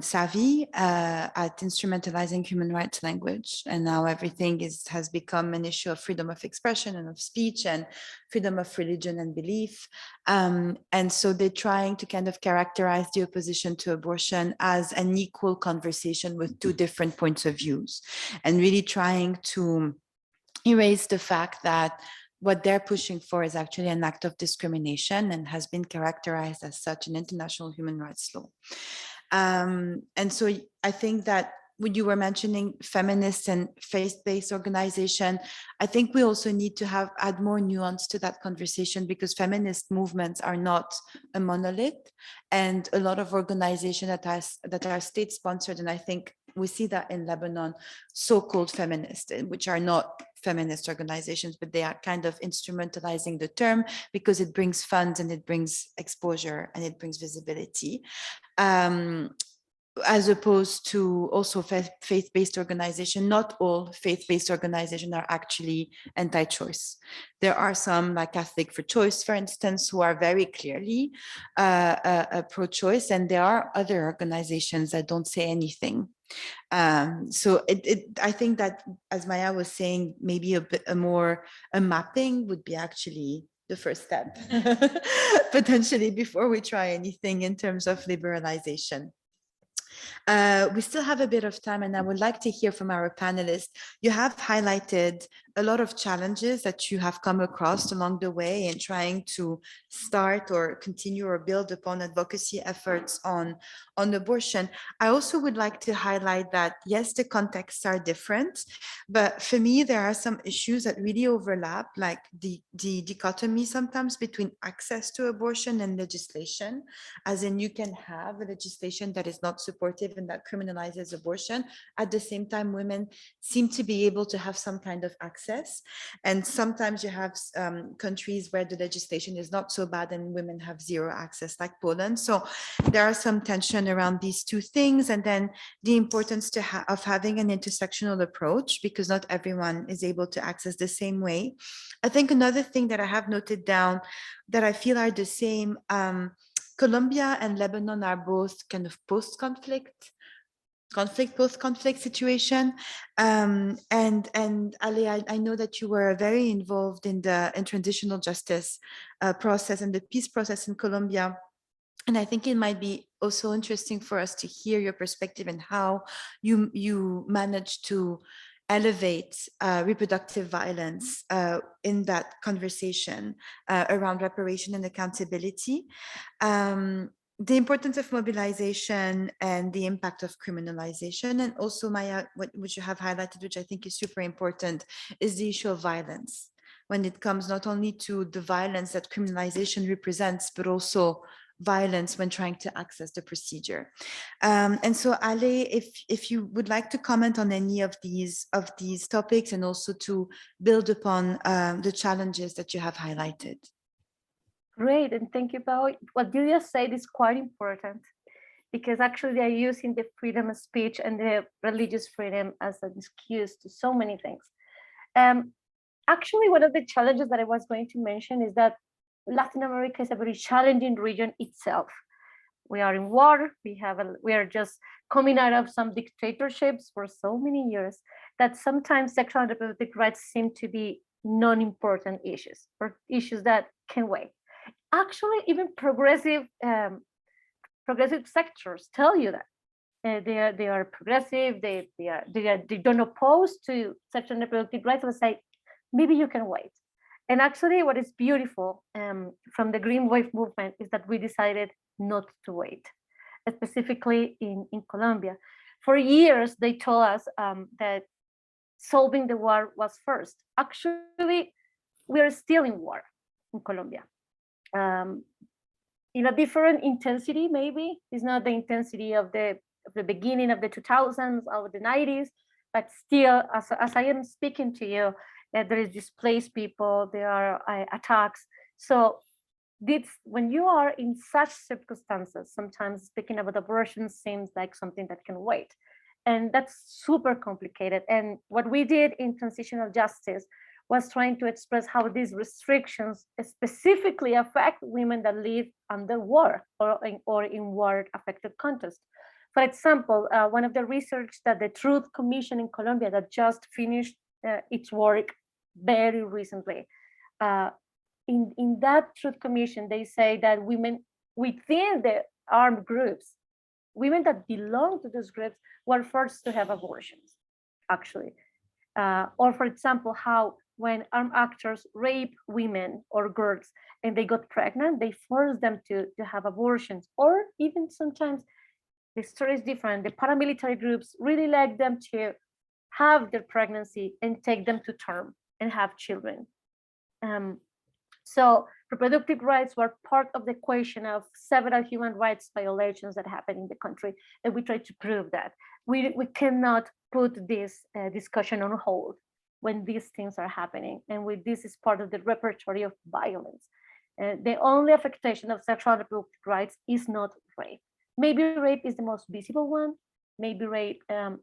savvy at instrumentalizing human rights language, and now everything has become an issue of freedom of expression and of speech and freedom of religion and belief, and so they're trying to kind of characterize the opposition to abortion as an equal conversation with two different points of views, and really trying to erase the fact that what they're pushing for is actually an act of discrimination and has been characterized as such in international human rights law. And so I think that when you were mentioning feminists and faith-based organization, I think we also need to add more nuance to that conversation, because feminist movements are not a monolith, and a lot of organizations that are state-sponsored, and I think we see that in Lebanon, so-called feminists, which are not feminist organizations, but they are kind of instrumentalizing the term because it brings funds and it brings exposure and it brings visibility. as opposed to also faith-based organization. Not all faith-based organizations are actually anti-choice. There are some, like Catholic for Choice, for instance, who are very clearly pro-choice, and there are other organizations that don't say anything. So I think that, as Maya was saying, maybe a mapping would be actually the first step, potentially, before we try anything in terms of liberalization. We still have a bit of time, and I would like to hear from our panelists. You have highlighted a lot of challenges that you have come across along the way in trying to start or continue or build upon advocacy efforts on abortion. I also would like to highlight that, yes, the contexts are different, but for me, there are some issues that really overlap, like the dichotomy sometimes between access to abortion and legislation, as in you can have a legislation that is not supportive and that criminalizes abortion. At the same time, women seem to be able to have some kind of access. And sometimes you have countries where the legislation is not so bad and women have zero access, like Poland. So there are some tension around these two things. And then the importance of having an intersectional approach, because not everyone is able to access the same way. I think another thing that I have noted down that I feel are the same, Colombia and Lebanon are both kind of post-conflict situation. And Ali, I know that you were very involved in transitional justice process and the peace process in Colombia. And I think it might be also interesting for us to hear your perspective and how you managed to elevate reproductive violence in that conversation around reparation and accountability. The importance of mobilization and the impact of criminalization. And also, Maya, which you have highlighted, which I think is super important, is the issue of violence, when it comes not only to the violence that criminalization represents, but also violence when trying to access the procedure. And so, Ale, if you would like to comment on any of these topics, and also to build upon the challenges that you have highlighted. Great, and thank you, Pao. What you just said is quite important, because actually they're using the freedom of speech and the religious freedom as an excuse to so many things. Actually, one of the challenges that I was going to mention is that Latin America is a very challenging region itself. We are in war. We are just coming out of some dictatorships for so many years that sometimes sexual and reproductive rights seem to be non-important issues, or issues that can wait. Actually, even progressive sectors tell you that they are progressive. They don't oppose to sexual and reproductive rights, but say maybe you can wait. And actually, what is beautiful from the Green Wave movement is that we decided not to wait, specifically in Colombia. For years, they told us that solving the war was first. Actually, we are still in war in Colombia. In a different intensity, maybe. It's not the intensity of the beginning of the 2000s or the 90s, but still, as I am speaking to you, there is displaced people, there are attacks. So when you are in such circumstances, sometimes speaking about abortion seems like something that can wait. And that's super complicated. And what we did in transitional justice was trying to express how these restrictions specifically affect women that live under war or in war-affected contexts. For example, one of the research that the Truth Commission in Colombia that just finished its work very recently, in that Truth Commission, they say that women within the armed groups, women that belong to those groups, were forced to have abortions, actually. Or for example, how when armed actors rape women or girls and they got pregnant, they force them to have abortions. Or even sometimes the story is different. The paramilitary groups really like them to have their pregnancy and take them to term and have children. So reproductive rights were part of the equation of several human rights violations that happen in the country. And we try to prove that. We cannot put this discussion on hold when these things are happening. And this is part of the repertory of violence. The only affectation of sexual and reproductive rights is not rape. maybe rape is the most visible one. Maybe rape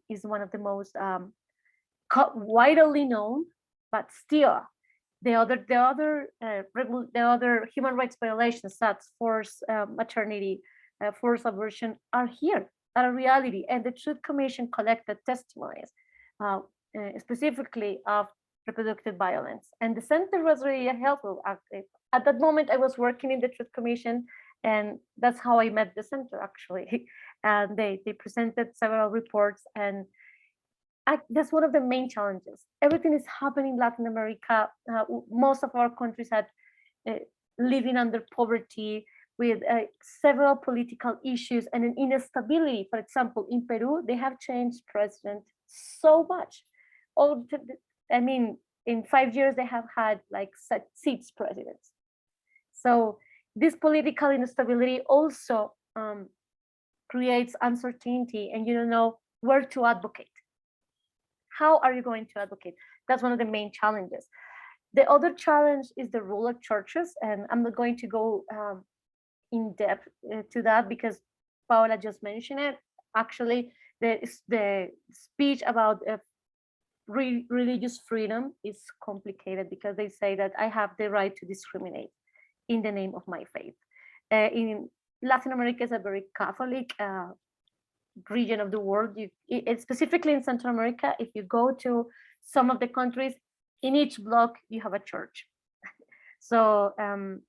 is one of the most widely known, but still, the other human rights violations, such forced maternity, forced abortion, are here, are a reality. And the Truth Commission collected testimonies, specifically of reproductive violence. And the center was really helpful. At that moment, I was working in the Truth Commission, and that's how I met the center, actually. And they presented several reports, and that's one of the main challenges. Everything is happening in Latin America. Most of our countries are living under poverty, with several political issues and an instability. For example, in Peru, they have changed president so much. In 5 years, they have had like 6 presidents. So this political instability also creates uncertainty, and you don't know where to advocate. How are you going to advocate? That's one of the main challenges. The other challenge is the role of churches, and I'm not going to go in depth to that because Paola just mentioned it. Actually, the speech about religious freedom is complicated because they say that I have the right to discriminate in the name of my faith. In Latin America is a very Catholic region of the world. Specifically in Central America, if you go to some of the countries, in each block you have a church. So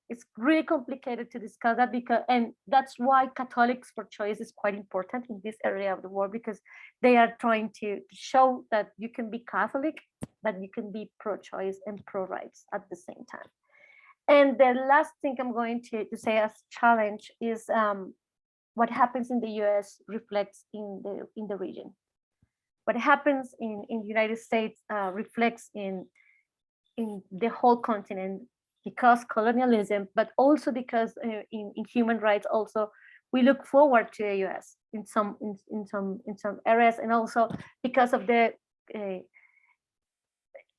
it's really complicated to discuss that, and that's why Catholics for Choice is quite important in this area of the world, because they are trying to show that you can be Catholic, but you can be pro-choice and pro-rights at the same time. And the last thing I'm going to say as challenge is what happens in the US reflects in the region. What happens in the United States reflects in the whole continent, because colonialism, but also because in human rights, also we look forward to the US in some areas, and also because of the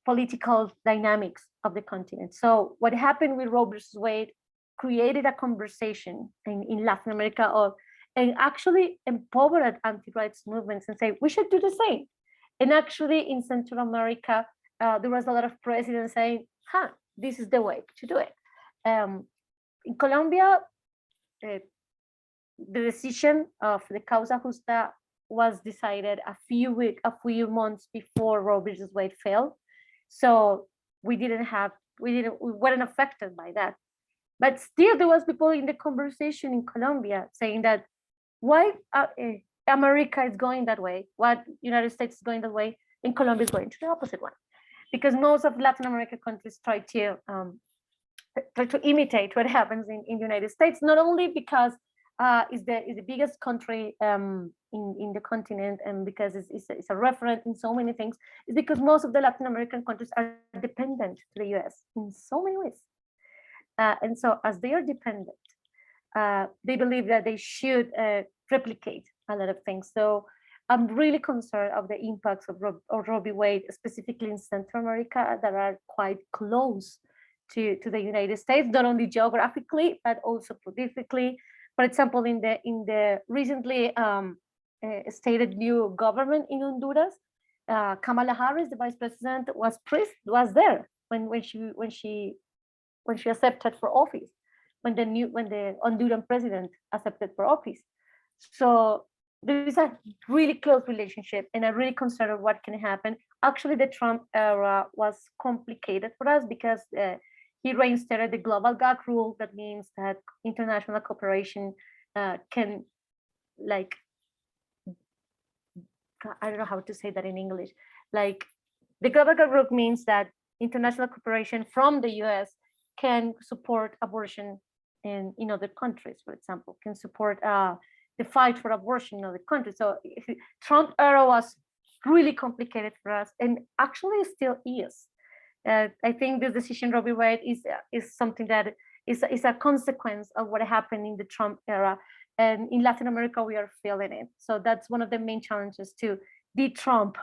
political dynamics of the continent. So what happened with Roe versus Wade created a conversation in Latin America and actually empowered anti-rights movements and say we should do the same. And actually in Central America, there was a lot of presidents saying, this is the way to do it. In Colombia, the decision of the causa justa was decided a few months before Roe versus Wade fell. So we weren't affected by that. But still there was people in the conversation in Colombia saying that why America is going that way, what United States is going that way, and Colombia is going to the opposite one. Because most of Latin American countries try to imitate what happens in the United States, not only because it's the biggest country in the continent, and because it's a reference in so many things, it's because most of the Latin American countries are dependent to the US in so many ways. And so as they are dependent, they believe that they should replicate a lot of things. So I'm really concerned of the impacts of Roe v. Wade, specifically in Central America, that are quite close to the United States, not only geographically, but also politically. For example, in the recently stated new government in Honduras, Kamala Harris, the vice president, was there when she accepted for office, when the Honduran president accepted for office. So there is a really close relationship, and I'm really concerned of what can happen. Actually, the Trump era was complicated for us because he reinstated the global gag rule. That means that international cooperation can, like, I don't know how to say that in English. Like, the global gag rule means that international cooperation from the US can support abortion in other countries, for example, can support the fight for abortion in other countries. So Trump era was really complicated for us, and actually still is. I think this decision, Roe v. Wade, is something that is a consequence of what happened in the Trump era, and in Latin America we are feeling it. So that's one of the main challenges to de-Trump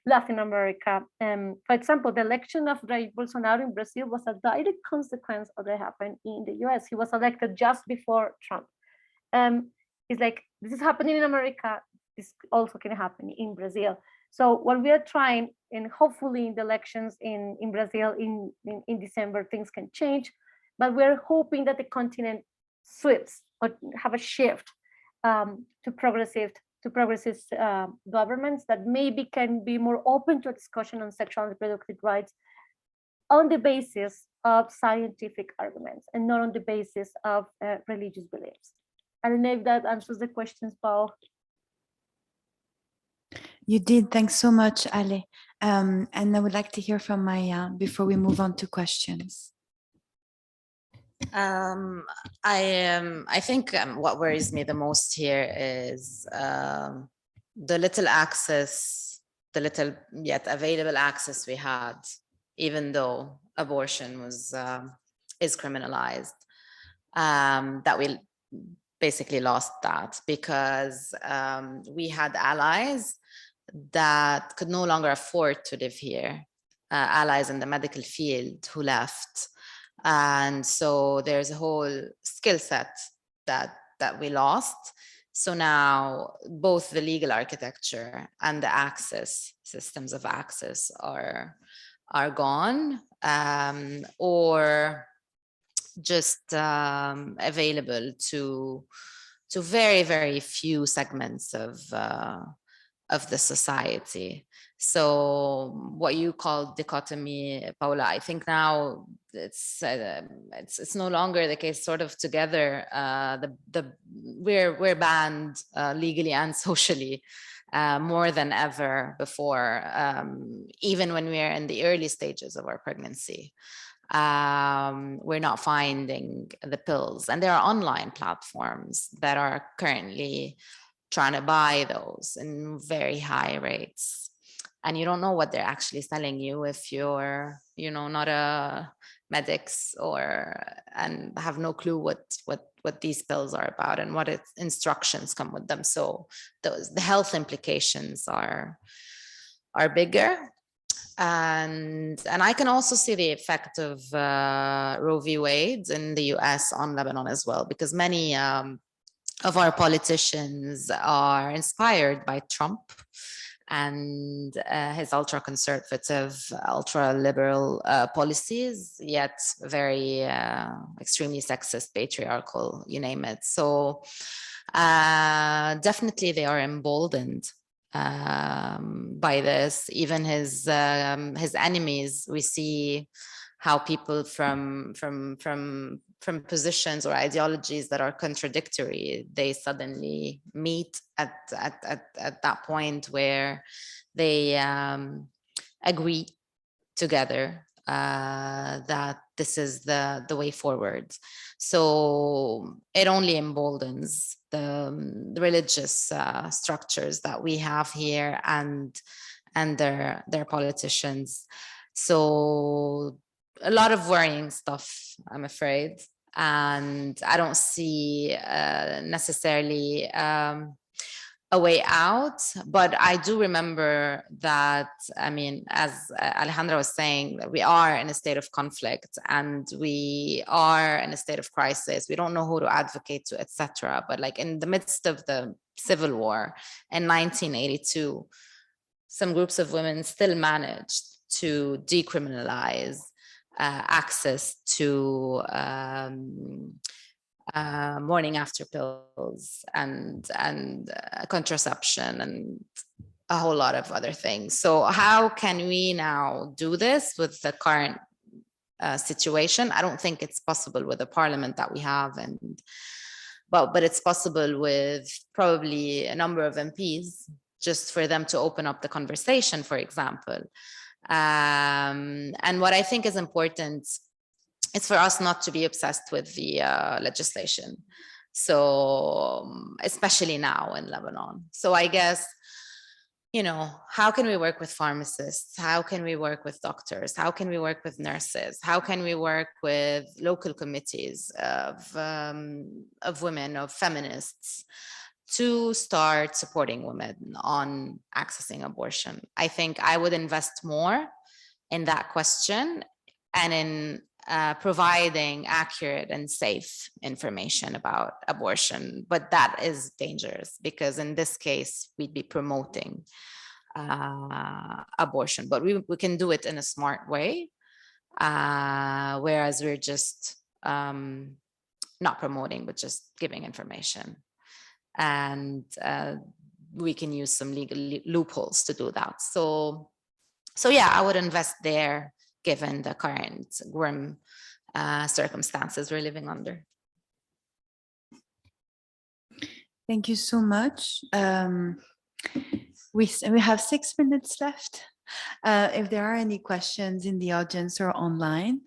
Latin America. For example, the election of Jair Bolsonaro in Brazil was a direct consequence of what happened in the US. He was elected just before Trump. It's like, this is happening in America, this also can happen in Brazil. So what we are trying, and hopefully in the elections in Brazil in December, things can change, but we're hoping that the continent swifts or have a shift to progressive governments that maybe can be more open to a discussion on sexual and reproductive rights on the basis of scientific arguments and not on the basis of religious beliefs. I don't know if that answers the questions, Paul. You did. Thanks so much, Ale. And I would like to hear from Maya before we move on to questions. I think what worries me the most here is the little access, the little yet available access we had, even though abortion was is criminalized, that we basically lost that because we had allies that could no longer afford to live here, allies in the medical field who left. And so there's a whole skill set that we lost. So now both the legal architecture and the access, systems of access are gone, or just available to very, very few segments of the society. So what you call dichotomy, Paola, I think now it's no longer the case. Sort of together, we're banned legally and socially more than ever before, even when we're in the early stages of our pregnancy. We're not finding the pills, and there are online platforms that are currently trying to buy those in very high rates, and you don't know what they're actually selling you if you're, you know, not a medics and have no clue what these pills are about and what instructions come with them. So the health implications are bigger. And I can also see the effect of Roe v. Wade in the US on Lebanon as well, because many of our politicians are inspired by Trump and his ultra-conservative, ultra-liberal policies, yet very extremely sexist, patriarchal, you name it. So definitely they are emboldened by this. Even his enemies, we see how people from positions or ideologies that are contradictory, they suddenly meet at that point where they agree together that this is the way forward. So it only emboldens the religious structures that we have here and their politicians. So a lot of worrying stuff, I'm afraid, and I don't see necessarily a way out. But I do remember that, I mean, as Alejandra was saying, we are in a state of conflict and we are in a state of crisis. We don't know who to advocate to, etc. But like in the midst of the civil war in 1982, some groups of women still managed to decriminalize access to morning after pills and contraception and a whole lot of other things. So how can we now do this with the current situation? I don't think it's possible with the parliament that we have, but it's possible with probably a number of MPs, just for them to open up the conversation, for example. And what I think is important is for us not to be obsessed with the legislation. So especially now in Lebanon. So I guess, you know, how can we work with pharmacists? How can we work with doctors? How can we work with nurses? How can we work with local committees of women, of feminists, to start supporting women on accessing abortion? I think I would invest more in that question and in providing accurate and safe information about abortion, but that is dangerous because in this case, we'd be promoting abortion, but we can do it in a smart way, whereas we're just not promoting, but just giving information. And we can use some legal loopholes to do that. So yeah, I would invest there given the current grim circumstances we're living under. Thank you so much. We have 6 minutes left. If there are any questions in the audience or online.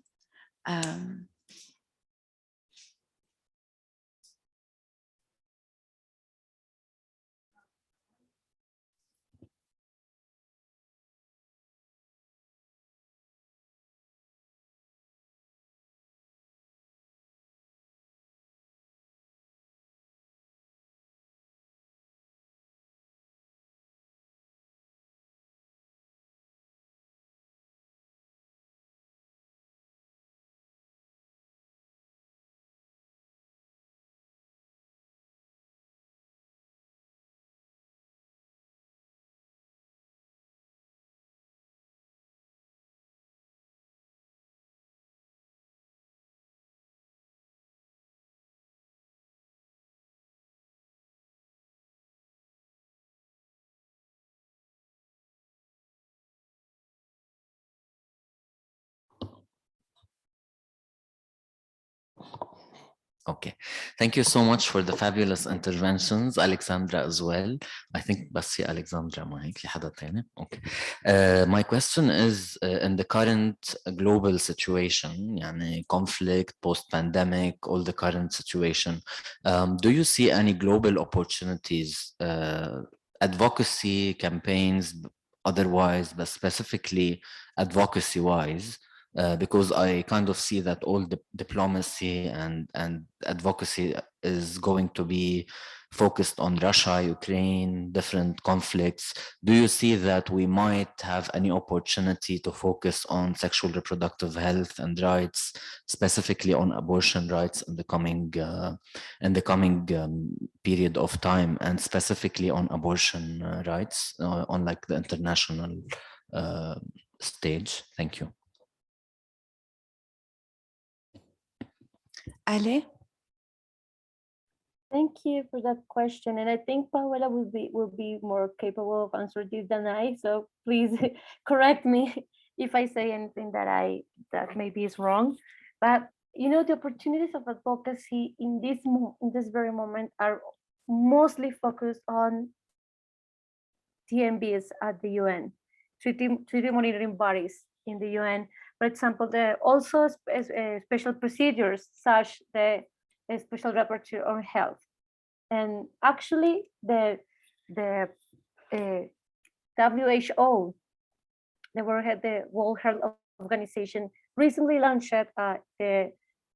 Okay, thank you so much for the fabulous interventions, Alexandra as well. I think بس في Alexandra ما هيك في حدا تاني. Okay. My question is in the current global situation, يعني conflict, post-pandemic, all the current situation, do you see any global opportunities, advocacy campaigns, otherwise, but specifically advocacy-wise? Because I kind of see that all the diplomacy and advocacy is going to be focused on Russia, Ukraine, different conflicts. Do you see that we might have any opportunity to focus on sexual reproductive health and rights, specifically on abortion rights in the coming period of time, and specifically on abortion rights on like the international stage? Thank you. Ale? Thank you for that question, and I think Paola will be more capable of answering this than I. So please correct me if I say anything that maybe is wrong. But you know, the opportunities of advocacy in this very moment are mostly focused on TMBs at the UN, treaty monitoring bodies in the UN. For example, there are also special procedures such the special rapporteur on health. And actually the WHO, the World Health Organization, recently launched the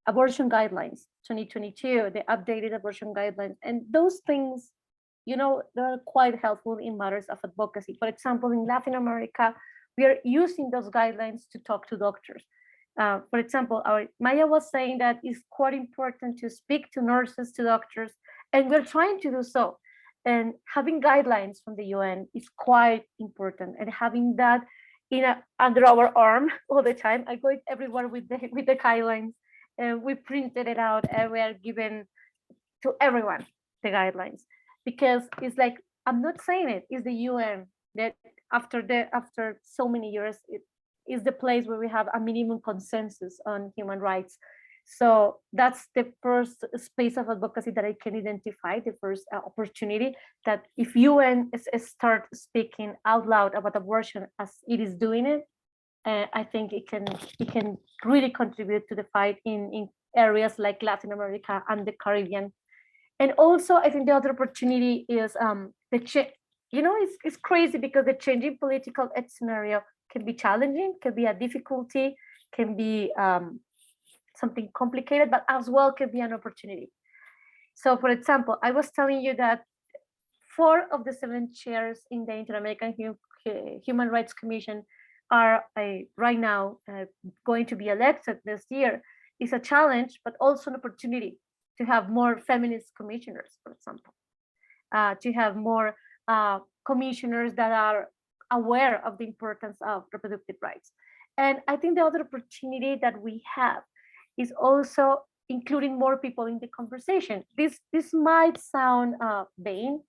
abortion guidelines 2022, the updated abortion guidelines. And those things, you know, they're quite helpful in matters of advocacy. For example, in Latin America, we are using those guidelines to talk to doctors. For example, Maya was saying that it's quite important to speak to nurses, to doctors, and we're trying to do so. And having guidelines from the UN is quite important. And having that under our arm all the time, I go everywhere with the guidelines, and we printed it out, and we are given to everyone the guidelines, because it's like, I'm not saying it's the UN that after so many years, it is the place where we have a minimum consensus on human rights. So that's the first space of advocacy that I can identify, the first opportunity, that if UN start speaking out loud about abortion as it is doing it, I think it can really contribute to the fight in areas like Latin America and the Caribbean. And also, I think the other opportunity is you know, it's crazy because the changing political scenario can be challenging, can be a difficulty, can be something complicated, but as well can be an opportunity. So for example, I was telling you that 4 of the 7 chairs in the Inter-American Human Rights Commission are right now going to be elected this year is a challenge, but also an opportunity to have more feminist commissioners, for example, to have more commissioners that are aware of the importance of reproductive rights. And I think the other opportunity that we have is also including more people in the conversation. This might sound vain,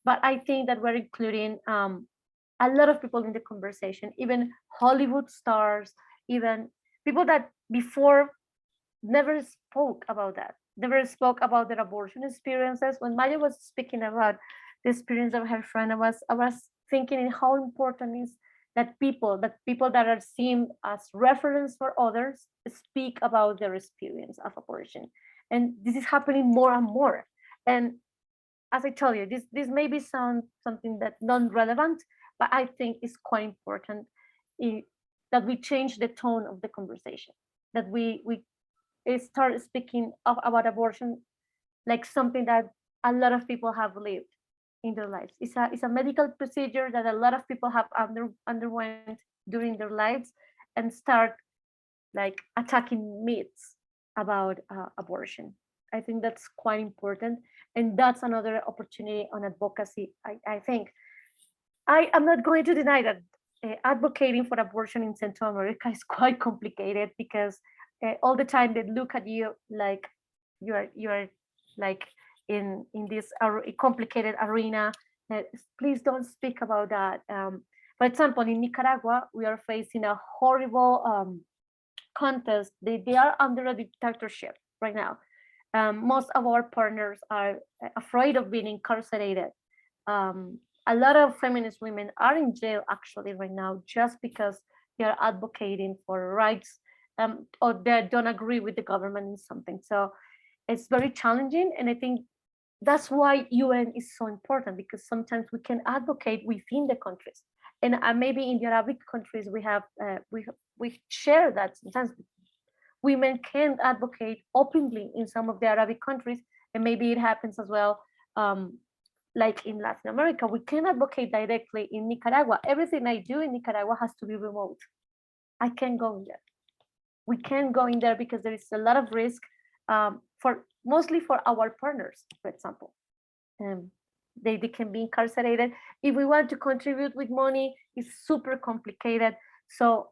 but I think that we're including a lot of people in the conversation, even Hollywood stars, even people that before never spoke about that, never spoke about their abortion experiences. When Maya was speaking about the experience of her friend, I was thinking how important is that people that are seen as reference for others speak about their experience of abortion. And this is happening more and more. And as I told you, this maybe sound something that non-relevant, but I think it's quite important that we change the tone of the conversation, that we start speaking about abortion like something that a lot of people have lived in their lives. It's a medical procedure that a lot of people have underwent during their lives, and start like attacking myths about abortion. I think that's quite important, and that's another opportunity on advocacy. I think I am not going to deny that advocating for abortion in Central America is quite complicated, because all the time they look at you like you're like in this complicated arena. Please don't speak about that. For example, in Nicaragua, we are facing a horrible contest. They are under a dictatorship right now. Most of our partners are afraid of being incarcerated. A lot of feminist women are in jail actually right now just because they are advocating for rights, or they don't agree with the government in something. So it's very challenging, and I think that's why UN is so important, because sometimes we can advocate within the countries, and maybe in the Arabic countries we share that sometimes women can advocate openly in some of the Arabic countries, and maybe it happens as well. Like in Latin America, we can advocate directly in Nicaragua. Everything I do in Nicaragua has to be remote. I can't go in there. We can't go in there because there is a lot of risk, mostly for our partners, for example. They can be incarcerated. If we want to contribute with money, it's super complicated. So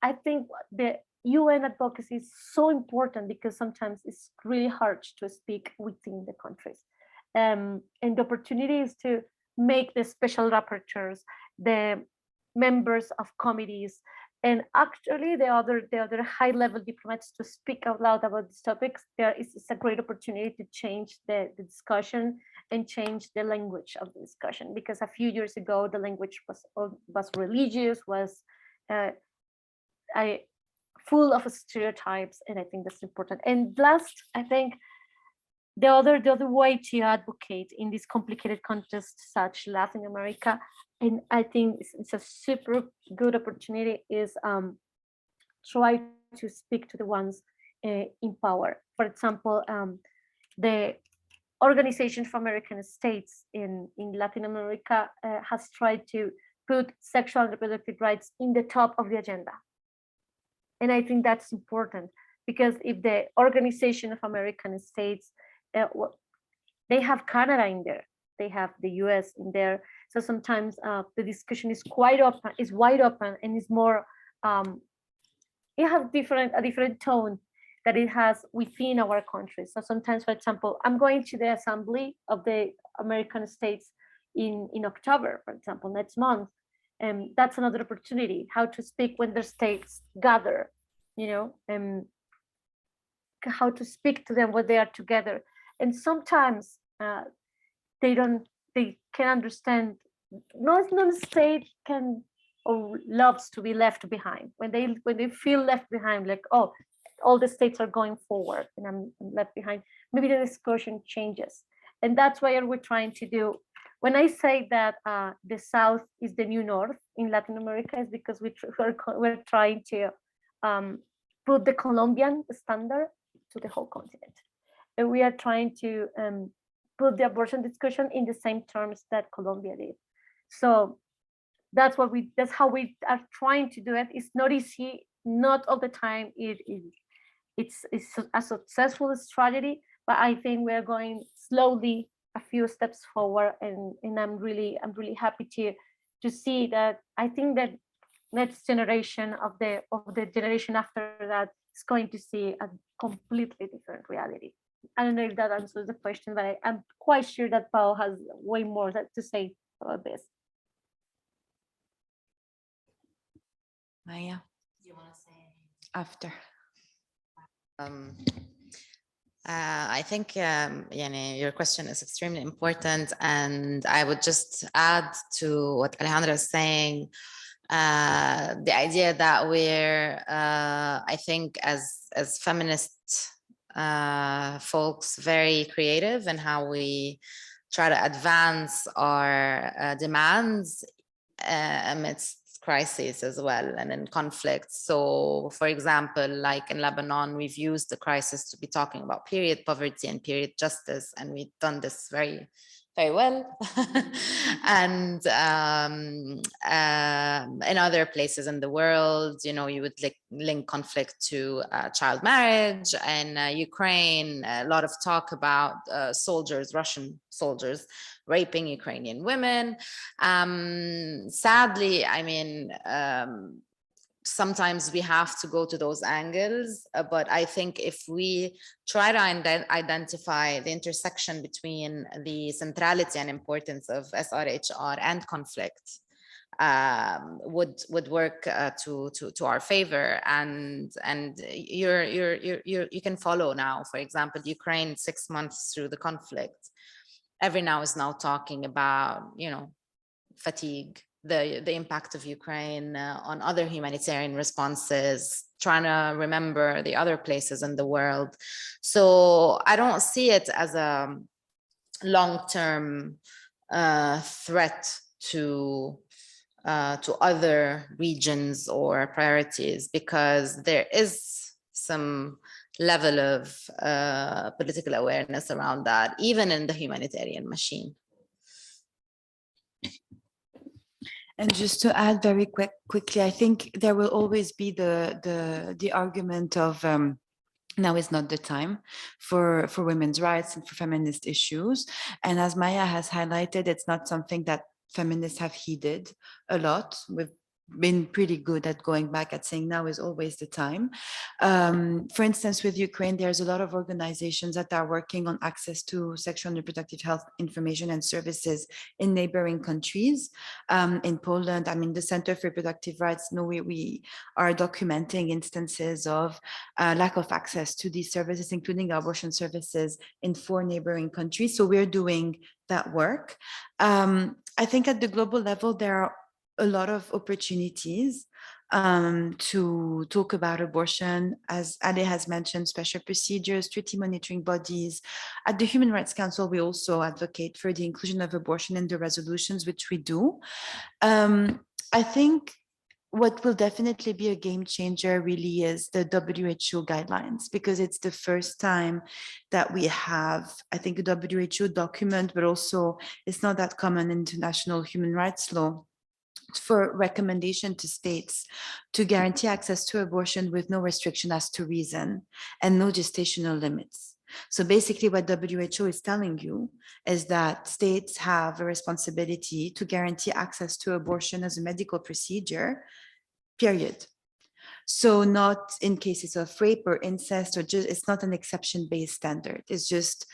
I think the UN advocacy is so important, because sometimes it's really hard to speak within the countries. And the opportunity is to make the special rapporteurs, the members of committees, and actually the other high-level diplomats to speak out loud about these topics. It's a great opportunity to change the discussion and change the language of the discussion, because a few years ago the language was religious, was full of stereotypes, and I think that's important. And last, I think the other way to advocate in this complicated context such Latin America, and I think it's a super good opportunity, is try to speak to the ones in power. For example, the Organization for American States in Latin America has tried to put sexual and reproductive rights in the top of the agenda. And I think that's important, because if the Organization of American States, they have Canada in there, they have the US in there. So sometimes the discussion is wide open, and is more, it has a different tone that it has within our country. So sometimes, for example, I'm going to the Assembly of the American States in October, for example, next month. And that's another opportunity, how to speak when the states gather, and how to speak to them when they are together. And sometimes they can understand, no state can or loves to be left behind. When they feel left behind, like, oh, all the states are going forward and I'm left behind, maybe the discussion changes. And that's why we're trying to do. When I say that the South is the new North in Latin America, is because we're trying to put the Colombian standard to the whole continent. And we are trying to put the abortion discussion in the same terms that Colombia did. So that's how we are trying to do it. It's not easy, not all the time it's a successful strategy, but I think we're going slowly a few steps forward, and I'm really happy to see that. I think that next generation of the generation after that is going to see a completely different reality. I don't know if that answers the question, but I'm quite sure that Paul has way more to say about this. Maya, Do you want to say after. I think your question is extremely important, and I would just add to what Alejandra is saying, the idea that we're, I think, as feminist folks, very creative in how we try to advance our demands amidst crises as well, and in conflicts. So, for example, like in Lebanon, we've used the crisis to be talking about period poverty and period justice, and we've done this very, very well. And in other places in the world, you know, you would link conflict to child marriage. And Ukraine, a lot of talk about soldiers, Russian soldiers, raping Ukrainian women. Sadly, I mean, sometimes we have to go to those angles, but I think if we try to identify the intersection between the centrality and importance of SRHR and conflict, would work to our favor. And you can follow now, for example, Ukraine 6 months through the conflict, every now is now talking about, you know, fatigue, the impact of Ukraine on other humanitarian responses, trying to remember the other places in the world. So I don't see it as a long-term threat to other regions or priorities, because there is some level of political awareness around that, even in the humanitarian machine. And just to add very quickly, I think there will always be the argument of now is not the time for women's rights and for feminist issues. And as Maya has highlighted, it's not something that feminists have heeded a lot. We've been pretty good at going back at saying now is always the time. For instance, with Ukraine, there's a lot of organizations that are working on access to sexual and reproductive health information and services in neighboring countries. In Poland, I mean, the Center for Reproductive Rights, we are documenting instances of lack of access to these services, including abortion services in 4 neighboring countries. So we're doing that work. I think at the global level, there are a lot of opportunities to talk about abortion. As Ale has mentioned, special procedures, treaty monitoring bodies. At the Human Rights Council, we also advocate for the inclusion of abortion in the resolutions, which we do. I think what will definitely be a game changer really is the WHO guidelines, because it's the first time that we have, I think, a WHO document, but also it's not that common in international human rights law, for recommendation to states to guarantee access to abortion with no restriction as to reason and no gestational limits. So basically what WHO is telling you is that states have a responsibility to guarantee access to abortion as a medical procedure, period. So not in cases of rape or incest, or just, it's not an exception-based standard. It's just,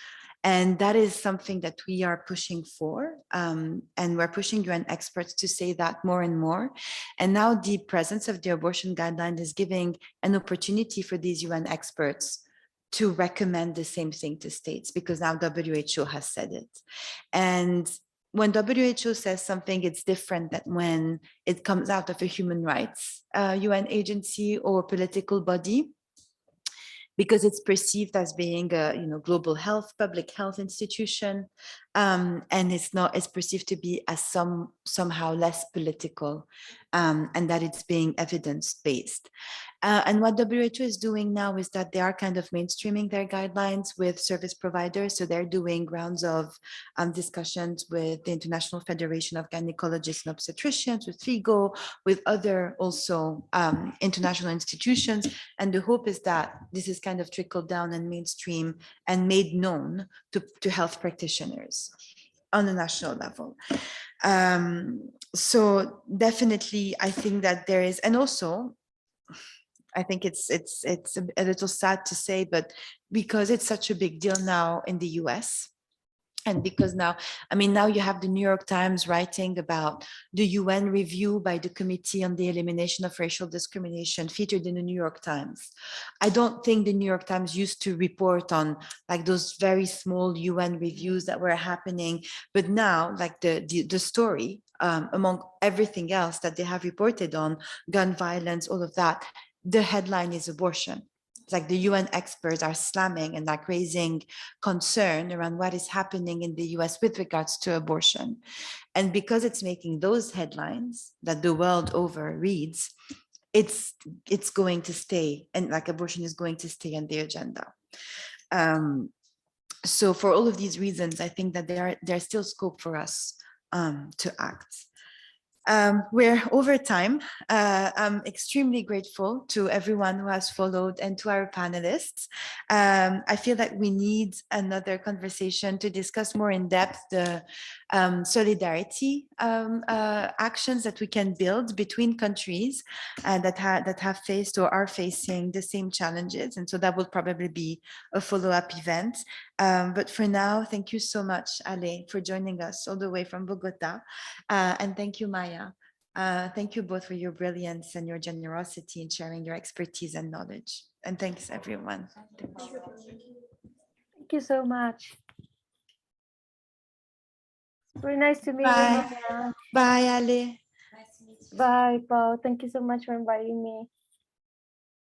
and that is something that we are pushing for, and we're pushing UN experts to say that more and more. And now the presence of the abortion guideline is giving an opportunity for these UN experts to recommend the same thing to states, because now WHO has said it. And when WHO says something, it's different than when it comes out of a human rights UN agency or political body, because it's perceived as being a global health, public health institution. and it's perceived to be as somehow less political, and that it's being evidence-based. And what WHO is doing now is that they are kind of mainstreaming their guidelines with service providers. So they're doing rounds of discussions with the International Federation of Gynecologists and Obstetricians, with FIGO, with other also international institutions. And the hope is that this is kind of trickled down and mainstream and made known to health practitioners on a national level. So definitely, I think that there is, and also, I think it's a little sad to say, but because it's such a big deal now in the US, and because now, I mean, now you have the New York Times writing about the UN review by the Committee on the Elimination of Racial Discrimination featured in the New York Times. I don't think the New York Times used to report on like those very small UN reviews that were happening, but now like the story, among everything else that they have reported on, gun violence, all of that, the headline is abortion. It's like the UN experts are slamming and like raising concern around what is happening in the US with regards to abortion. And because it's making those headlines that the world over reads, it's going to stay, and like abortion is going to stay on the agenda. So for all of these reasons, I think that there's still scope for us to act. We're over time. I'm extremely grateful to everyone who has followed and to our panelists. I feel that we need another conversation to discuss more in depth the solidarity actions that we can build between countries that have faced or are facing the same challenges. And so that will probably be a follow-up event. But for now, thank you so much, Ale, for joining us all the way from Bogota. And thank you, Maya. Thank you both for your brilliance and your generosity in sharing your expertise and knowledge. And thanks, everyone. Thank you so much. Very nice to meet Bye. you, Maya. Bye, Ale. Bye, Pao. Thank you so much for inviting me.